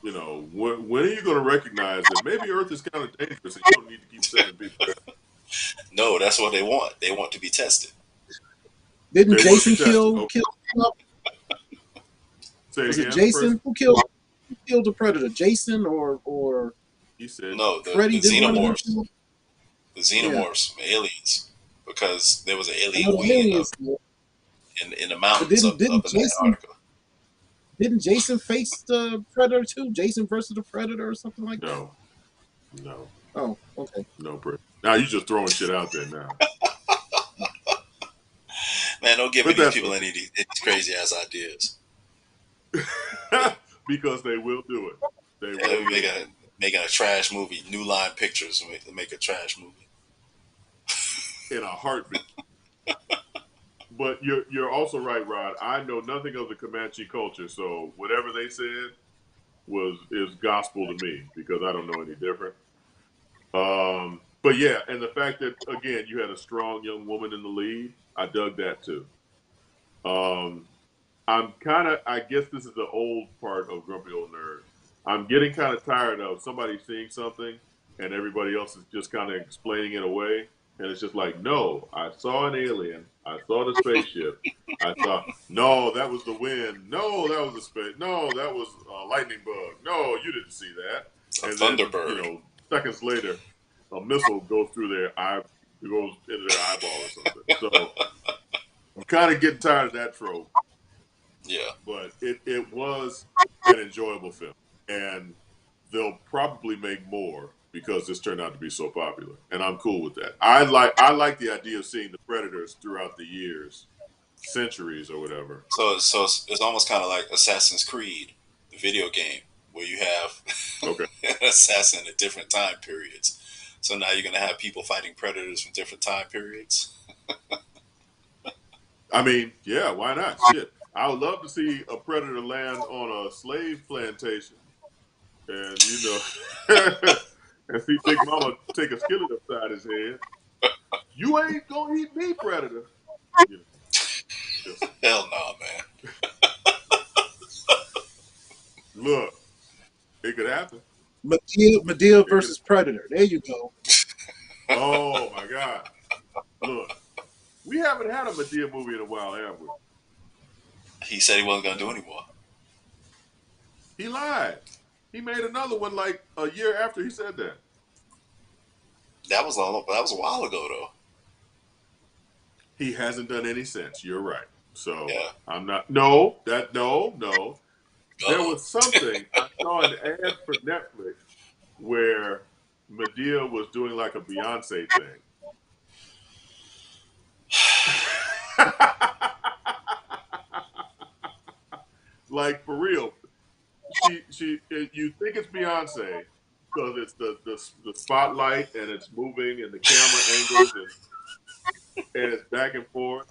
when are you going to recognize that maybe Earth is kind of dangerous and you don't need to keep sending people there?
No, that's what they want. They want to be tested.
Didn't
They want to
Jason
be tested.
kill?
Okay. Say it
Was it
again.
Jason who killed the predator? Jason or
He said,
No, the
Freddy? Didn't one of them
xenomorphs.
kill him?
The
Yeah,
xenomorphs, aliens, because there was an
I
alien
know the
queen
aliens.
in the
But
mountains
didn't
up
didn't
in
Jason
Antarctica.
didn't Jason face the predator too? Jason versus the predator or something like that?
no, no,
Oh, okay.
no, Britt. Now you just throwing shit out there now.
Man, don't give
But
these
that's
people any of these crazy ass ideas.
because they will do it. They
Yeah,
will do it.
making a trash movie, New Line Pictures, make a trash movie.
In a heartbeat. But you're also right, Rod. I know nothing of the Comanche culture, so whatever they said is gospel to me because I don't know any different. But yeah, and the fact that again you had a strong young woman in the lead, I dug that too. Um, I guess this is the old part of Grumpy Old Nerd. I'm getting kind of tired of somebody seeing something and everybody else is just kind of explaining it away. And it's just like, no, I saw an alien. I saw the spaceship. I saw, no, that was the wind. No, that was a space. No, that was a lightning bug. No, you didn't see that.
A
And then,
Thunderbird.
seconds later, a missile goes through goes into their eyeball or something. So I'm kind of getting tired of that trope,
Yeah.
but it was an enjoyable film, and they'll probably make more because this turned out to be so popular, and I'm cool with that. I like the idea of seeing the predators throughout the years, centuries or whatever.
So it's almost kind of like Assassin's Creed, the video game, where you have
Okay.
an assassin at different time periods. So now you're gonna have people fighting predators from different time periods.
I mean, yeah, why not? Shit, I would love to see a predator land on a slave plantation, and and see Big Mama take a skillet upside his head. You ain't gonna eat me, predator. You know, just
Hell no, man.
look. It could happen.
Medea
It could.
versus Predator. There you go.
Oh my God! Look, we haven't had a Medea movie in a while, have we?
He said he wasn't gonna do anymore.
He lied. He made another one like a year after he said that.
That was a while ago though.
He hasn't done any since. You're right. So
Yeah.
I'm not. No, no. There
Uh-oh.
was something I saw an ad for Netflix where Medea was doing like a Beyonce thing. Like for real, you think it's Beyonce because it's the spotlight and it's moving and the camera angles and it's back and forth,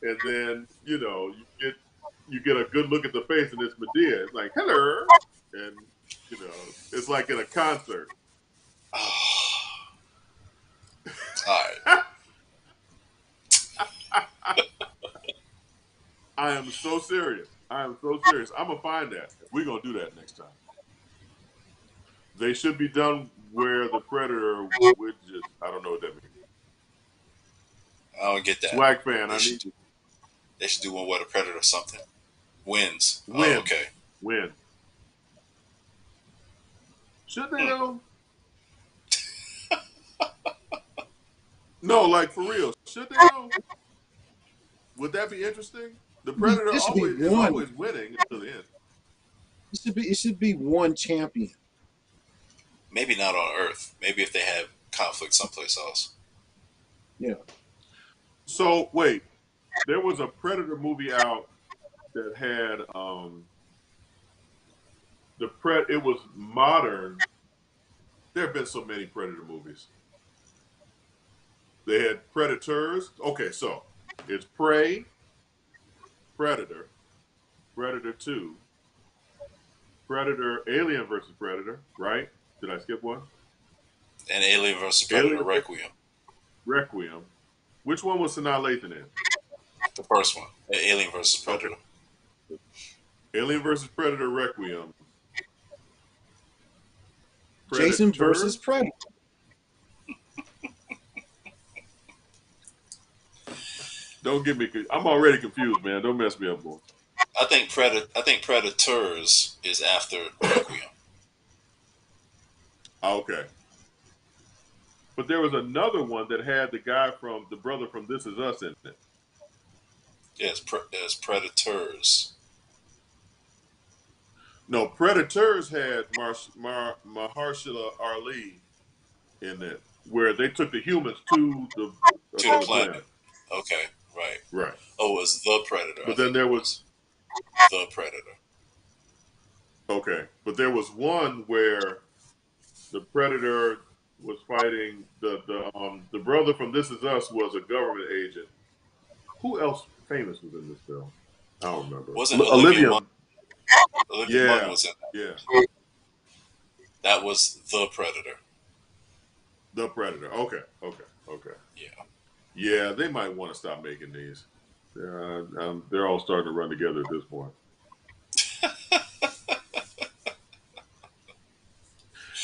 and then you get a good look at the face and it's Medea. It's like hello, and You know, it's like in a concert.
All right.
I am so serious. I am so serious. I'm gonna find that. We're gonna do that next time. They should be done where the predator would just. I don't know what that means.
I don't get that.
Swag fan.
They should do one where the predator or something wins.
Win.
Oh, okay.
Win. Should they though? No, like for real. Should they though? Would that be interesting? The predator
It should be
is
one.
always winning until the end.
It should be one champion.
Maybe not on Earth. Maybe if they have conflict someplace else.
Yeah.
So wait, there was a Predator movie out that had it was modern. There have been so many Predator movies. They had Predators. Okay, so it's Prey, Predator, Predator 2, Predator, Alien versus Predator, right? Did I skip one?
And Alien vs. Predator Requiem.
Requiem. Which one was Sanaa Lathan in?
The first one. Alien vs. Predator.
Okay. Alien versus Predator Requiem.
Jason versus Predator.
Don't get me. I'm already confused, man. Don't mess me up, boy.
I think Predators is after Requiem.
Okay. But there was another one that had the guy from the brother from This Is Us in it.
Yeah, it's Predators.
No, Predators had Mahershala Ali in it, where they took the humans to the planet.
Okay, right.
Right.
Oh, it was the Predator.
But then there was
the Predator.
Okay, but there was one where the Predator was fighting the brother from This Is Us was a government agent. Who else famous was in this film? I don't remember.
Wasn't Olivia? Olivia
yeah,
Munn was in that.
Yeah.
That was the Predator.
The Predator. Okay.
Yeah.
Yeah, they might want to stop making these. They're all starting to run together at this point.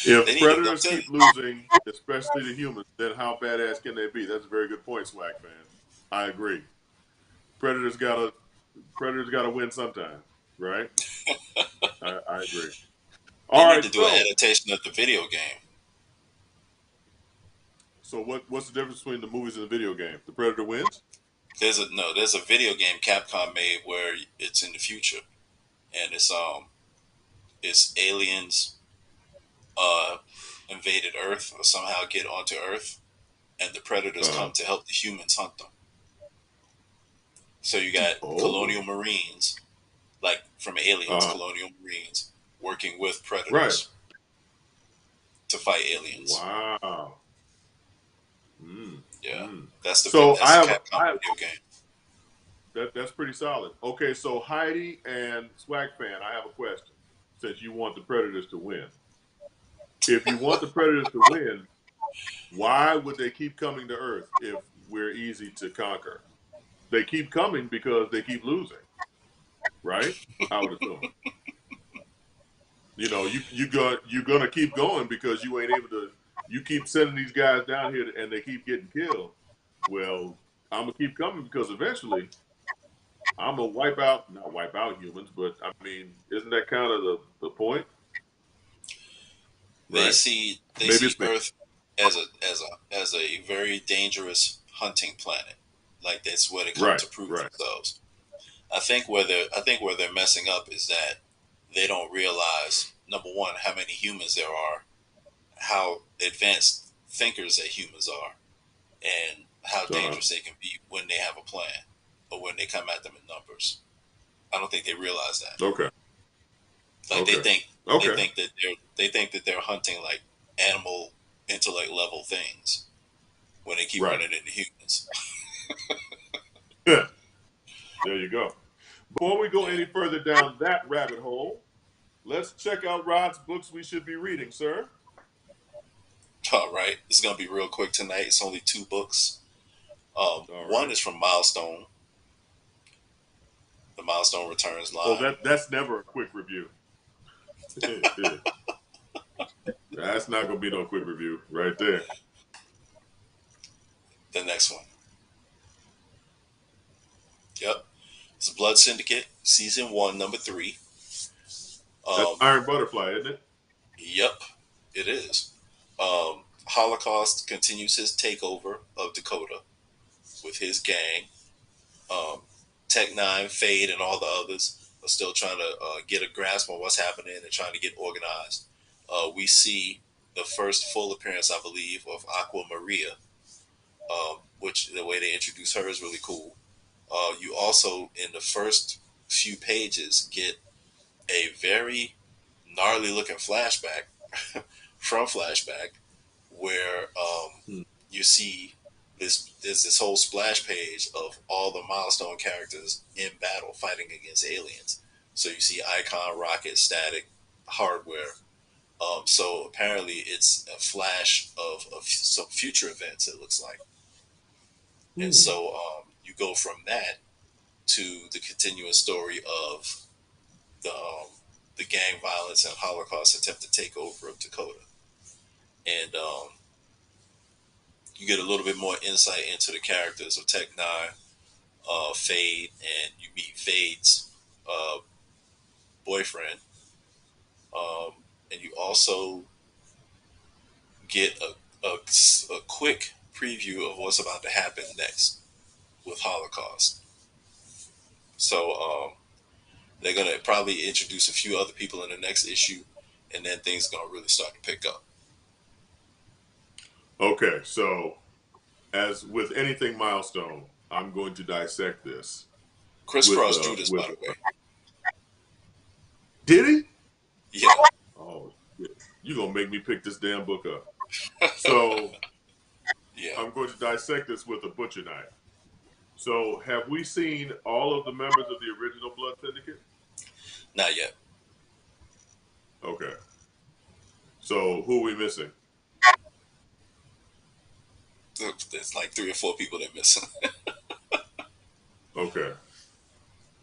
If Predators keep losing, especially the humans, then how badass can they be? That's a very good point, Swag fan. I agree. Predators gotta win sometime, right? I agree.
They need to do an adaptation of the video game.
So what's the difference between the movies and the video game? The Predator wins?
There's a video game Capcom made where it's in the future, and it's aliens invaded Earth or somehow get onto Earth, and the Predators come to help the humans hunt them. So you got colonial marines, like from Aliens, colonial marines working with Predators to fight aliens.
Wow.
Yeah, that's the
Capcom
video game.
That's pretty solid. Okay, so Heidi and Swag Fan, I have a question. Since you want the Predators to win, if you want the Predators to win, why would they keep coming to Earth if we're easy to conquer? They keep coming because they keep losing, right? I would assume. You know, you're gonna keep going because you ain't able to. You keep sending these guys down here and they keep getting killed. Well, I'm gonna keep coming because eventually I'm gonna not wipe out humans, but I mean, isn't that kind of the point?
They see Earth as a very dangerous hunting planet. Like that's where they come to prove themselves. I think where they're messing up is that they don't realize, number one, how many humans there are, how advanced thinkers that humans are, and how dangerous they can be when they have a plan or when they come at them in numbers. I don't think they realize that.
Okay.
Like they think that they're hunting like animal intellect level things when they keep running into humans.
There you go. Before we go any further down that rabbit hole, let's check out Rod's books we should be reading, sir.
All right, it's gonna be real quick tonight. It's only 2 books. One
Right.
is from Milestone. The Milestone Returns
Oh,
line.
that's never a quick review. That's not gonna be no quick review right there.
The next one. Yep. It's Blood Syndicate, Season 1, Number 3.
That's Iron Butterfly, isn't it?
Yep, it is. Holocaust continues his takeover of Dakota with his gang. Tech Nine, Fade, and all the others are still trying to get a grasp on what's happening and trying to get organized. We see the first full appearance, I believe, of Aqua Maria, which the way they introduce her is really cool. You also, in the first few pages, get a very gnarly looking flashback from Flashback where you see there's this whole splash page of all the Milestone characters in battle fighting against aliens. So you see Icon, Rocket, Static, Hardware. So apparently it's a flash of some future events, it looks like. And so you go from that to the continuous story of the gang violence and Holocaust attempt to take over of Dakota. And you get a little bit more insight into the characters of Tech Nine, Fade, and you meet Fade's boyfriend. And you also get a quick preview of what's about to happen next with Holocaust. So they're going to probably introduce a few other people in the next issue, and then things are going to really start to pick up.
Okay, so as with anything Milestone, I'm going to dissect this.
Chris Cross drew this, by the way.
Did he?
Yeah.
Oh, shit. You're going to make me pick this damn book up. So
yeah.
I'm going to dissect this with a butcher knife. So have we seen all of the members of the original Blood Syndicate?
Not yet.
Okay. So who are we missing?
There's like 3 or 4 people they're missing.
Okay.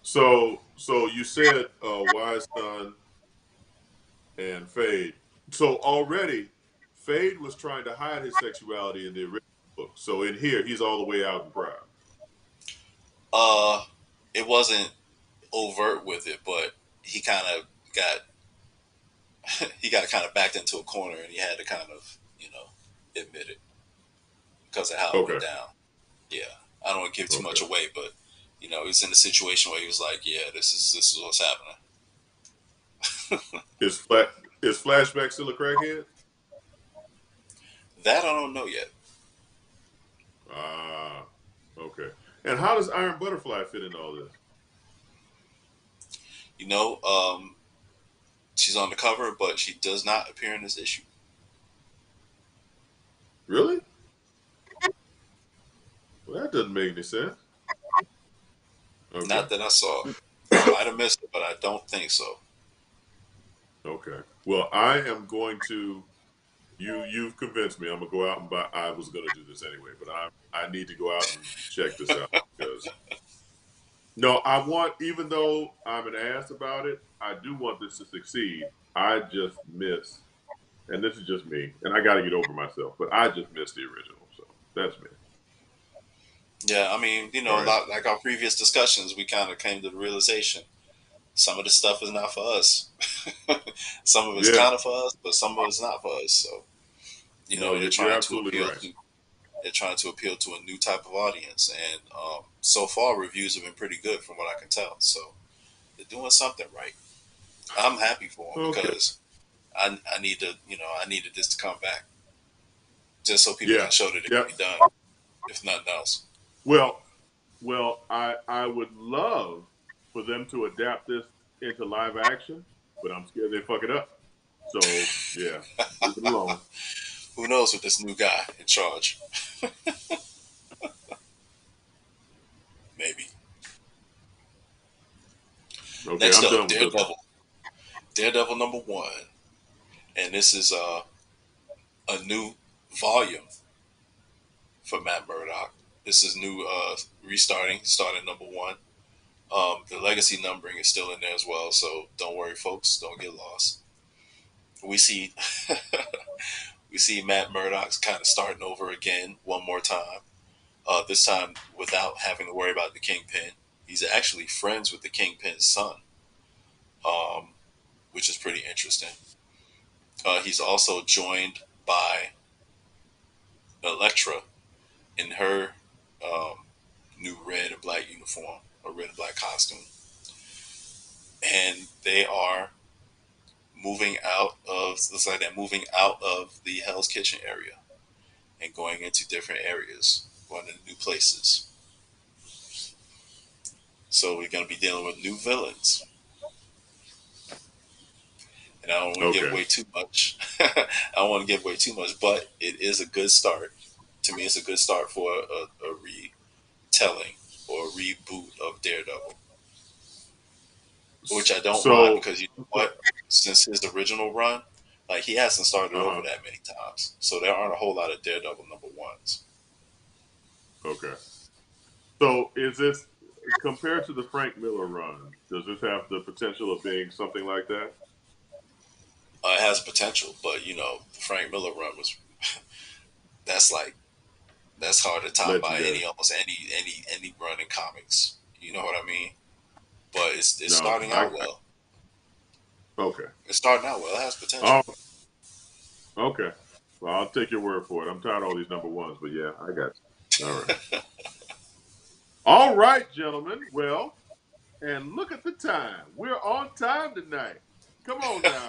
So you said Wise Son and Fade. So already Fade was trying to hide his sexuality in the original book. So in here, he's all the way out and proud.
It wasn't overt with it, but he kind of got kind of backed into a corner, and he had to kind of admit it because of how it went down. Yeah, I don't want to give too much away, but he's in a situation where he was like, "Yeah, this is what's happening."
Is Flashback still a crackhead?
That I don't know yet.
Ah, okay. And how does Iron Butterfly fit in all this?
She's on the cover, but she does not appear in this issue.
Really? Well, that doesn't make any sense. Okay.
Not that I saw. I might have missed it, but I don't think so.
Okay. Well, I am going to. You've convinced me. I'm gonna go out and buy. I was gonna do this anyway, but I need to go out and check this out because. No, I want. Even though I'm an ass about it, I do want this to succeed. I just miss, and this is just me, and I got to get over myself. But I just missed the original, so that's me.
Yeah, I mean,
Right.
like our previous discussions, we kind of came to the realization some of the stuff is not for us. Some of it's kind of for us, but some of it's not for us. So, they're trying to appeal.
Right.
They're trying to appeal to a new type of audience, and so far reviews have been pretty good from what I can tell. So they're doing something right. I'm happy for them because I needed this to come back just so people can show that it can be done, if nothing else.
Well, I would love for them to adapt this into live action, but I'm scared they fuck it up. So yeah, leave it alone.
Who knows with this new guy in charge? Maybe.
Okay,
Next
I'm
up,
done with
Daredevil. Daredevil #1, and this is a new volume for Matt Murdock. This is new, starting #1. The legacy numbering is still in there as well, so don't worry, folks. Don't get lost. We see we see Matt Murdock's kind of starting over again one more time. This time without having to worry about the Kingpin. He's actually friends with the Kingpin's son, um, which is pretty interesting. He's also joined by Elektra in her um, new red and black uniform, or red and black costume, and they are moving out of looks like they're moving out of the Hell's Kitchen area and going into different areas, going to new places. So we're going to be dealing with new villains, and I don't want to give
Okay.
away too much. I don't want to give away too much, but it is a good start. To me, it's a good start for a retelling or a reboot of Daredevil, which I don't mind
So,
because you know what? Since his original run, like he hasn't started over
uh-huh.
that many times, so there aren't a whole lot of Daredevil #1s.
Okay. So is this compared to the Frank Miller run? Does this have the potential of being something like that?
It has potential, but you know, the Frank Miller run was that's like that's hard to top by
Legendary.
almost any run in comics. You know what I mean? But it's
No,
starting out well.
okay.
It's starting out well. It has potential.
Oh, okay. Well, I'll take your word for it. I'm tired of all these #1s, but yeah, I got you. All right. All right, gentlemen. Well, and look at the time. We're on time tonight. Come on now.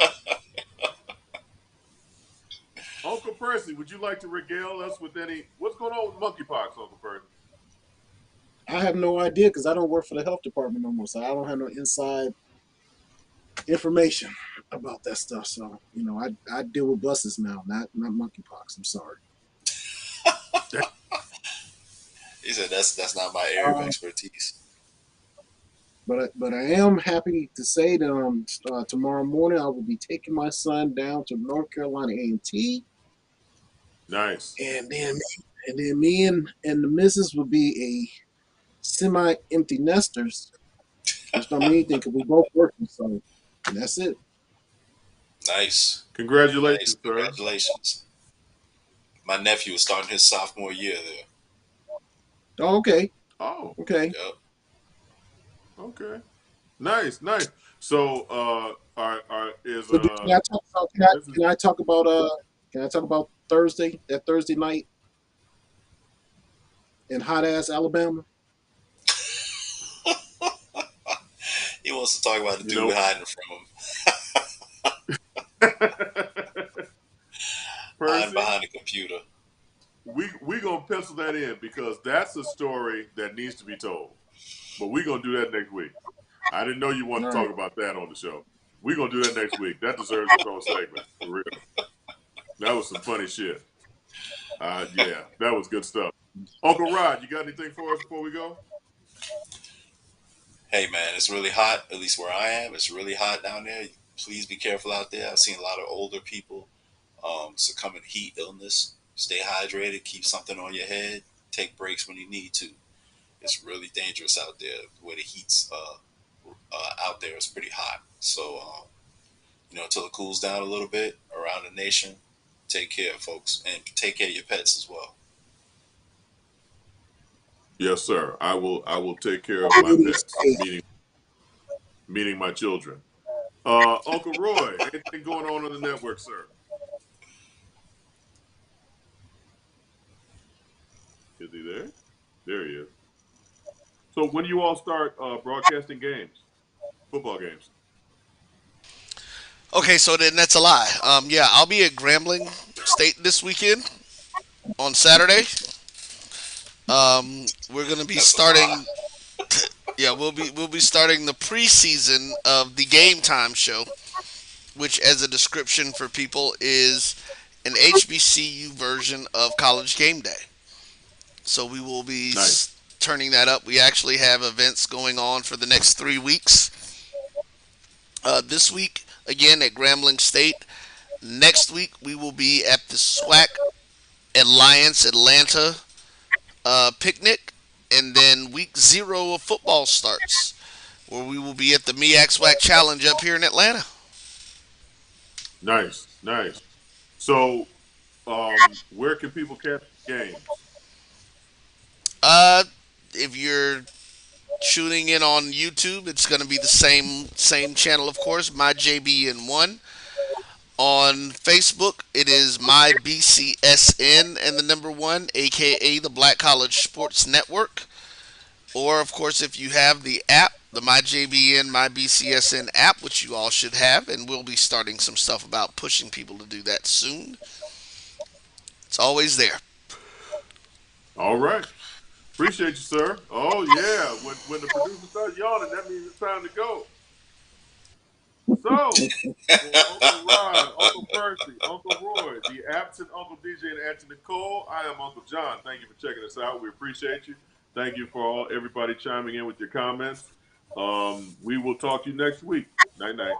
Uncle Percy, would you like to regale us with any? What's going on with monkeypox, Uncle Percy?
I have no idea because I don't work for the health department no more, so I don't have no inside information about that stuff. So I deal with buses now, not monkeypox. I'm sorry.
He said that's not my area of
Uh,
expertise.
but I am happy to say that tomorrow morning I will be taking my son down to North Carolina A&T,
Nice.
and then me and the missus will be a semi-empty nesters, which don't mean anything because we both working. So and that's it.
Nice, nice.
Congratulations, sir.
Congratulations. My nephew is starting his sophomore year there.
Oh, okay,
Oh,
okay.
Yep.
okay. Nice, nice. So, is
So can I talk about
this is
can I talk about Thursday, that Thursday night in hot ass Alabama?
He wants to talk about the
you
dude
know
hiding from him, hiding
Percy,
behind the computer.
we gonna pencil that in because that's a story that needs to be told. But we gonna do that next week. I didn't know you
All
wanted to
right.
talk about that on the show. We gonna do that next week. That deserves its own segment for real. That was some funny shit. Yeah, that was good stuff. Uncle Rod, you got anything for us before we go?
Hey man, it's really hot. At least where I am, it's really hot down there. Please be careful out there. I've seen a lot of older people succumb to heat illness. Stay hydrated. Keep something on your head. Take breaks when you need to. It's really dangerous out there. Where the heat's out there is pretty hot. So until it cools down a little bit around the nation, take care, folks, and take care of your pets as well.
Yes, sir. I will take care of my pets, meaning my children. Uncle Roy, anything going on the network, sir? Is he there? There he is. So when do you all start broadcasting games, football games?
Okay, so then that's a lie. Yeah, I'll be at Grambling State this weekend on Saturday. We're gonna be
That's a lie.
starting. Yeah, we'll be starting the preseason of the Game Time show, which, as a description for people, is an HBCU version of College Game Day. So we will be
Nice.
turning that up. We actually have events going on for the next 3 weeks. This week, again at Grambling State. Next week we will be at the SWAC Alliance Atlanta picnic, and then week 0 of football starts, where we will be at the MEAC SWAC Challenge up here in Atlanta.
Nice, nice. So, where can people catch the games?
Uh, if you're tuning in on YouTube, it's going to be the same channel, of course, my JBN1. On Facebook, it is my BCSN and the number one, aka the Black College Sports Network. Or, of course, if you have the app, the MyJBN, MyBCSN app, which you all should have, and we'll be starting some stuff about pushing people to do that soon. It's always there.
All right. Appreciate you, sir. Oh yeah. When the producer starts yawning, that means it's time to go. So, for Uncle Rod, Uncle Percy, Uncle Roy, the absent Uncle DJ and Auntie Nicole, I am Uncle John. Thank you for checking us out. We appreciate you. Thank you for everybody chiming in with your comments. We will talk to you next week. Night night.